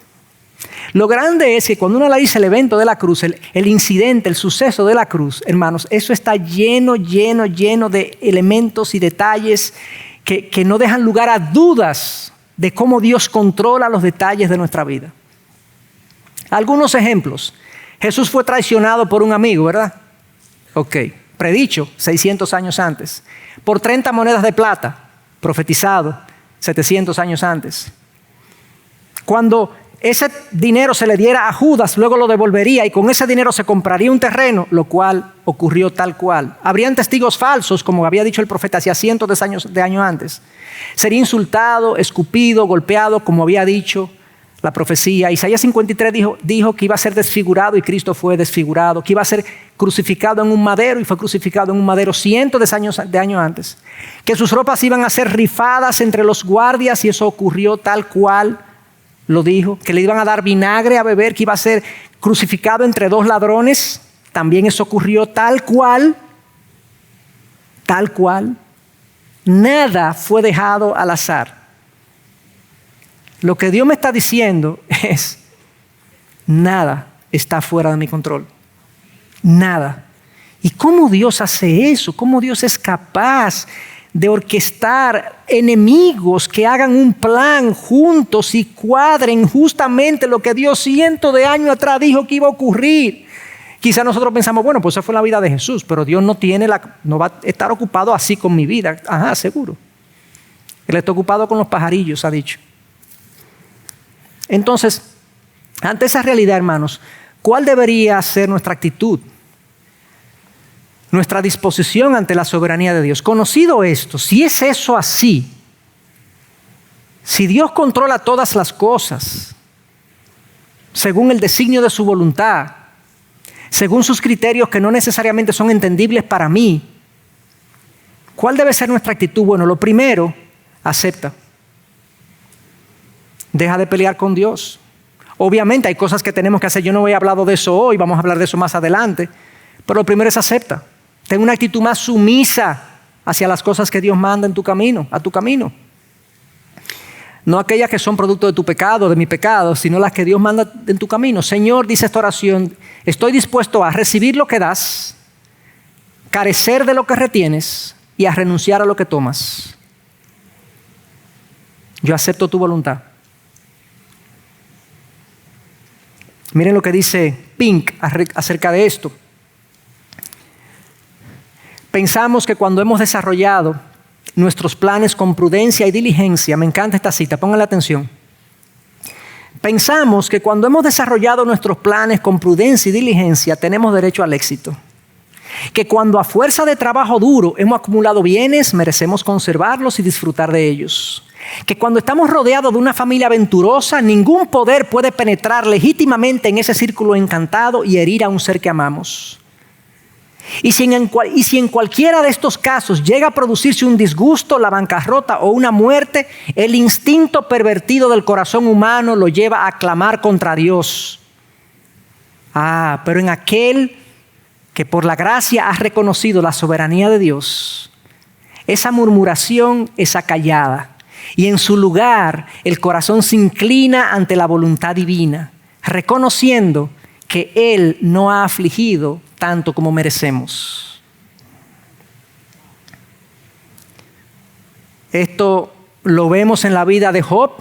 A: Lo grande es que cuando uno analiza el evento de la cruz, el incidente, el suceso de la cruz, hermanos, eso está lleno de elementos y detalles que no dejan lugar a dudas de cómo Dios controla los detalles de nuestra vida. Algunos ejemplos. Jesús fue traicionado por un amigo, ¿verdad? Ok. Predicho 600 años antes. Por 30 monedas de plata. Profetizado 700 años antes. Cuando ese dinero se le diera a Judas, luego lo devolvería y con ese dinero se compraría un terreno, lo cual ocurrió tal cual. Habrían testigos falsos, como había dicho el profeta hacía cientos de años antes. Sería insultado, escupido, golpeado, como había dicho la profecía. Isaías 53 dijo que iba a ser desfigurado y Cristo fue desfigurado, que iba a ser crucificado en un madero y fue crucificado en un madero cientos de años antes, que sus ropas iban a ser rifadas entre los guardias y eso ocurrió tal cual lo dijo, que le iban a dar vinagre a beber, que iba a ser crucificado entre dos ladrones, también eso ocurrió tal cual. Nada fue dejado al azar. Lo que Dios me está diciendo es, nada está fuera de mi control. Nada. ¿Y cómo Dios hace eso? ¿Cómo Dios es capaz de orquestar enemigos que hagan un plan juntos y cuadren justamente lo que Dios cientos de años atrás dijo que iba a ocurrir? Quizá nosotros pensamos, bueno, pues esa fue la vida de Jesús, pero Dios no va a estar ocupado así con mi vida. Ajá, seguro. Él está ocupado con los pajarillos, ha dicho. Entonces, ante esa realidad, hermanos, ¿cuál debería ser nuestra actitud? Nuestra disposición ante la soberanía de Dios. Conocido esto, si es eso así, si Dios controla todas las cosas, según el designio de su voluntad, según sus criterios que no necesariamente son entendibles para mí, ¿cuál debe ser nuestra actitud? Bueno, lo primero, acepta. Deja de pelear con Dios. Obviamente hay cosas que tenemos que hacer. Yo no he hablado de eso hoy, vamos a hablar de eso más adelante. Pero lo primero es acepta. Ten una actitud más sumisa hacia las cosas que Dios manda en tu camino, a tu camino. No aquellas que son producto de tu pecado, de mi pecado, sino las que Dios manda en tu camino. Señor, dice esta oración, estoy dispuesto a recibir lo que das, carecer de lo que retienes y a renunciar a lo que tomas. Yo acepto tu voluntad. Miren lo que dice Pink acerca de esto. Pensamos que cuando hemos desarrollado nuestros planes con prudencia y diligencia, me encanta esta cita, pónganle atención. Pensamos que cuando hemos desarrollado nuestros planes con prudencia y diligencia, tenemos derecho al éxito. Que cuando a fuerza de trabajo duro hemos acumulado bienes, merecemos conservarlos y disfrutar de ellos. Que cuando estamos rodeados de una familia aventurosa, ningún poder puede penetrar legítimamente en ese círculo encantado y herir a un ser que amamos. Y si en cualquiera de estos casos llega a producirse un disgusto, la bancarrota o una muerte, el instinto pervertido del corazón humano lo lleva a clamar contra Dios. Pero en aquel que por la gracia ha reconocido la soberanía de Dios, esa murmuración es acallada. Y en su lugar, el corazón se inclina ante la voluntad divina, reconociendo que Él no ha afligido tanto como merecemos. Esto lo vemos en la vida de Job.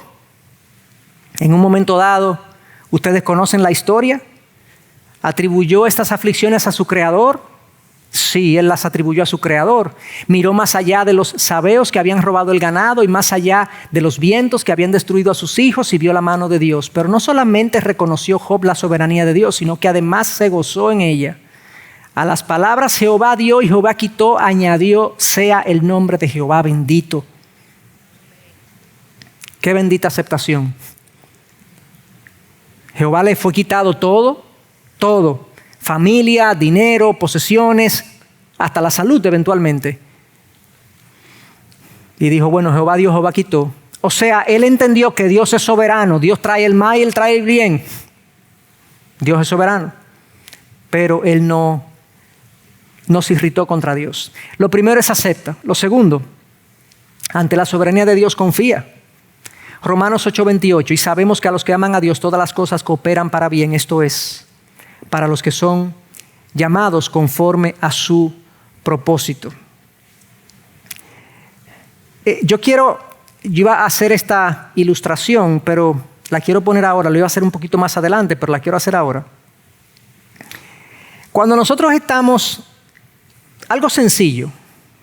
A: En un momento dado, ustedes conocen la historia, atribuyó estas aflicciones a su creador Sí, él las atribuyó a su creador. Miró más allá de los sabeos que habían robado el ganado y más allá de los vientos que habían destruido a sus hijos y vio la mano de Dios. Pero no solamente reconoció Job la soberanía de Dios, sino que además se gozó en ella. A las palabras Jehová dio y Jehová quitó, añadió, sea el nombre de Jehová bendito. Qué bendita aceptación. Jehová le fue quitado todo, todo. Familia, dinero, posesiones, hasta la salud eventualmente. Y dijo, bueno, Jehová dio, Jehová quitó. O sea, él entendió que Dios es soberano. Dios trae el mal y él trae el bien. Dios es soberano. Pero él no se irritó contra Dios. Lo primero es acepta. Lo segundo, ante la soberanía de Dios confía. Romanos 8:28, y sabemos que a los que aman a Dios todas las cosas cooperan para bien, esto es, para los que son llamados conforme a su propósito. Yo iba a hacer esta ilustración, pero la quiero poner ahora, lo iba a hacer un poquito más adelante, pero la quiero hacer ahora. Cuando nosotros estamos, algo sencillo,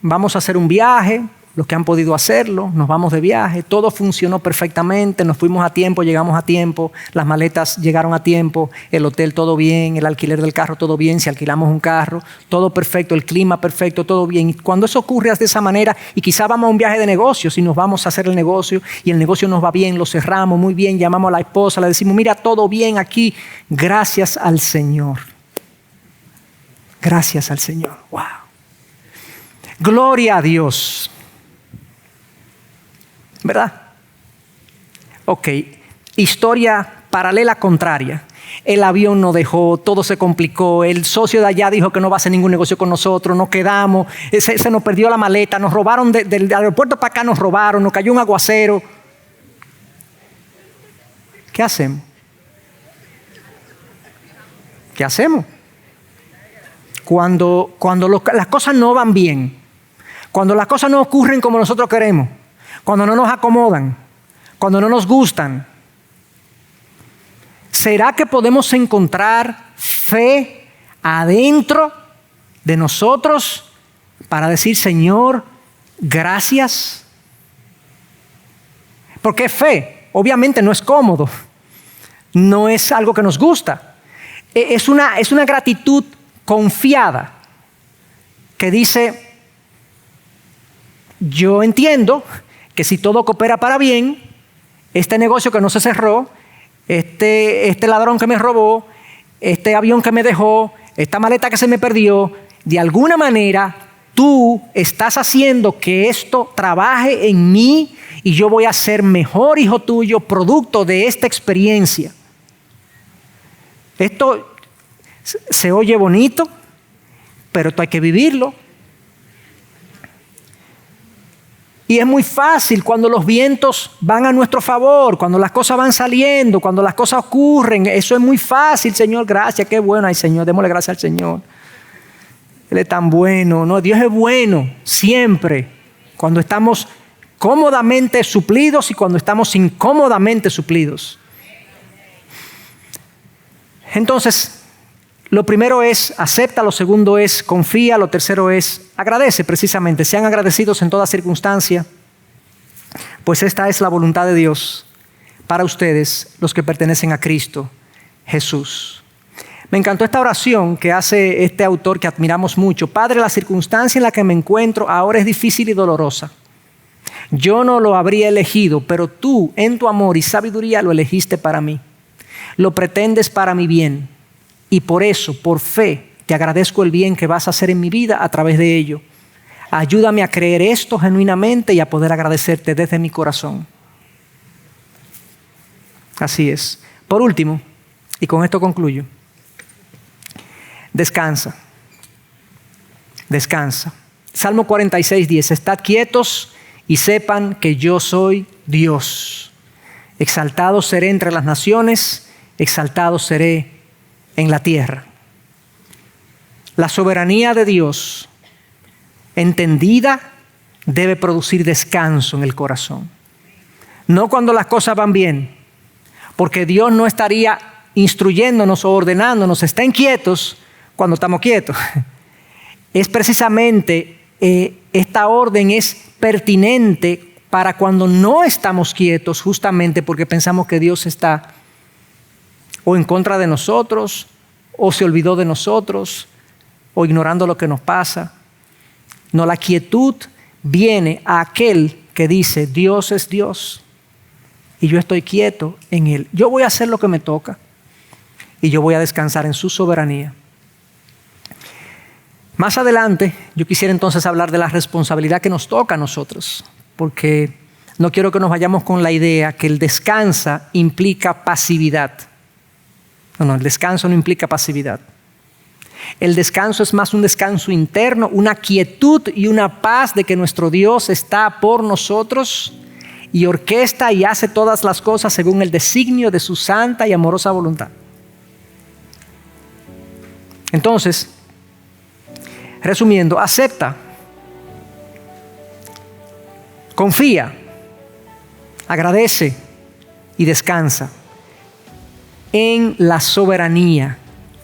A: vamos a hacer un viaje, los que han podido hacerlo, nos vamos de viaje, todo funcionó perfectamente, nos fuimos a tiempo, llegamos a tiempo, las maletas llegaron a tiempo, el hotel todo bien, el alquiler del carro todo bien, si alquilamos un carro, todo perfecto, el clima perfecto, todo bien. Y cuando eso ocurre de esa manera, y quizá vamos a un viaje de negocios y nos vamos a hacer el negocio y el negocio nos va bien, lo cerramos muy bien, llamamos a la esposa, le decimos, mira, todo bien aquí, gracias al Señor. Gracias al Señor. Wow. Gloria a Dios. ¿Verdad? Ok, historia paralela contraria. El avión no dejó, todo se complicó, el socio de allá dijo que no va a hacer ningún negocio con nosotros, nos quedamos, se nos perdió la maleta, nos robaron del aeropuerto para acá, nos robaron, nos cayó un aguacero. ¿Qué hacemos? ¿Qué hacemos? Cuando las cosas no van bien, cuando las cosas no ocurren como nosotros queremos, cuando no nos acomodan, cuando no nos gustan, ¿será que podemos encontrar fe adentro de nosotros para decir, Señor, gracias? Porque fe, obviamente no es cómodo, no es algo que nos gusta. Es una gratitud confiada que dice, yo entiendo que si todo coopera para bien, este negocio que no se cerró, este ladrón que me robó, este avión que me dejó, esta maleta que se me perdió, de alguna manera tú estás haciendo que esto trabaje en mí y yo voy a ser mejor hijo tuyo, producto de esta experiencia. Esto se oye bonito, pero esto hay que vivirlo. Y es muy fácil cuando los vientos van a nuestro favor, cuando las cosas van saliendo, cuando las cosas ocurren. Eso es muy fácil, Señor, gracias, qué bueno. Ay, Señor, démosle gracias al Señor. Él es tan bueno. No, Dios es bueno siempre. Cuando estamos cómodamente suplidos y cuando estamos incómodamente suplidos. Entonces, lo primero es acepta, lo segundo es confía, lo tercero es agradece precisamente. Sean agradecidos en toda circunstancia, pues esta es la voluntad de Dios para ustedes, los que pertenecen a Cristo Jesús. Me encantó esta oración que hace este autor que admiramos mucho. Padre, la circunstancia en la que me encuentro ahora es difícil y dolorosa. Yo no lo habría elegido, pero tú en tu amor y sabiduría lo elegiste para mí. Lo pretendes para mi bien. Y por eso, por fe, te agradezco el bien que vas a hacer en mi vida a través de ello. Ayúdame a creer esto genuinamente y a poder agradecerte desde mi corazón. Así es. Por último, y con esto concluyo, descansa. Descansa. Salmo 46:10. Estad quietos y sepan que yo soy Dios. Exaltado seré entre las naciones, exaltado seré en la tierra. La soberanía de Dios, entendida, debe producir descanso en el corazón. No cuando las cosas van bien, porque Dios no estaría instruyéndonos o ordenándonos, estén quietos cuando estamos quietos. es precisamente, esta orden es pertinente para cuando no estamos quietos, justamente porque pensamos que Dios está o en contra de nosotros, o se olvidó de nosotros, o ignorando lo que nos pasa. No, la quietud viene a aquel que dice, Dios es Dios y yo estoy quieto en Él. Yo voy a hacer lo que me toca y yo voy a descansar en su soberanía. Más adelante, yo quisiera entonces hablar de la responsabilidad que nos toca a nosotros, porque no quiero que nos vayamos con la idea que el descansa implica pasividad. No, el descanso no implica pasividad. El descanso es más un descanso interno, una quietud y una paz de que nuestro Dios está por nosotros y orquesta y hace todas las cosas según el designio de su santa y amorosa voluntad. Entonces, resumiendo, acepta, confía, agradece y descansa en la soberanía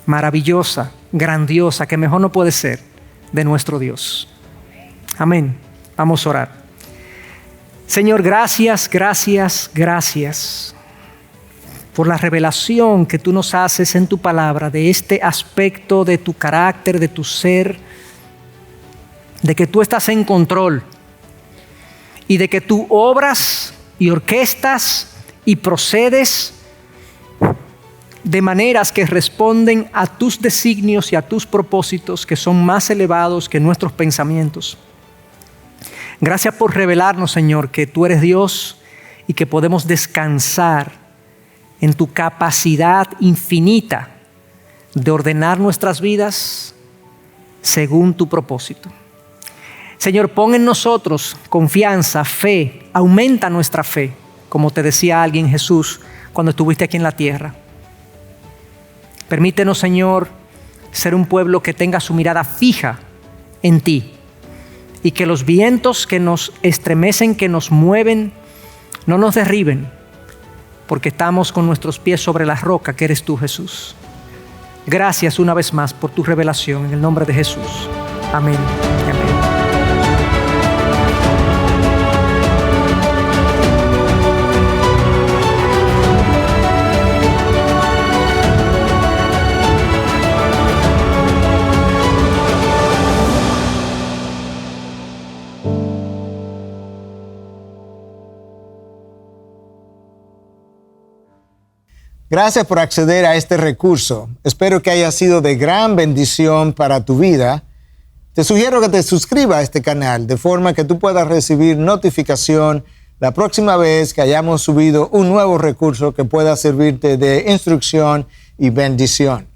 A: maravillosa, grandiosa, que mejor no puede ser, de nuestro Dios. Amén. Vamos a orar. Señor, gracias, gracias, gracias por la revelación que tú nos haces en tu palabra de este aspecto de tu carácter, de tu ser, de que tú estás en control y de que tú obras y orquestas y procedes de maneras que responden a tus designios y a tus propósitos que son más elevados que nuestros pensamientos. Gracias por revelarnos, Señor, que tú eres Dios y que podemos descansar en tu capacidad infinita de ordenar nuestras vidas según tu propósito. Señor, pon en nosotros confianza, fe, aumenta nuestra fe, como te decía alguien, Jesús, cuando estuviste aquí en la tierra. Permítenos, Señor, ser un pueblo que tenga su mirada fija en ti y que los vientos que nos estremecen, que nos mueven, no nos derriben, porque estamos con nuestros pies sobre la roca que eres tú, Jesús. Gracias una vez más por tu revelación en el nombre de Jesús. Amén. Amén.
B: Gracias por acceder a este recurso. Espero que haya sido de gran bendición para tu vida. Te sugiero que te suscribas a este canal de forma que tú puedas recibir notificación la próxima vez que hayamos subido un nuevo recurso que pueda servirte de instrucción y bendición.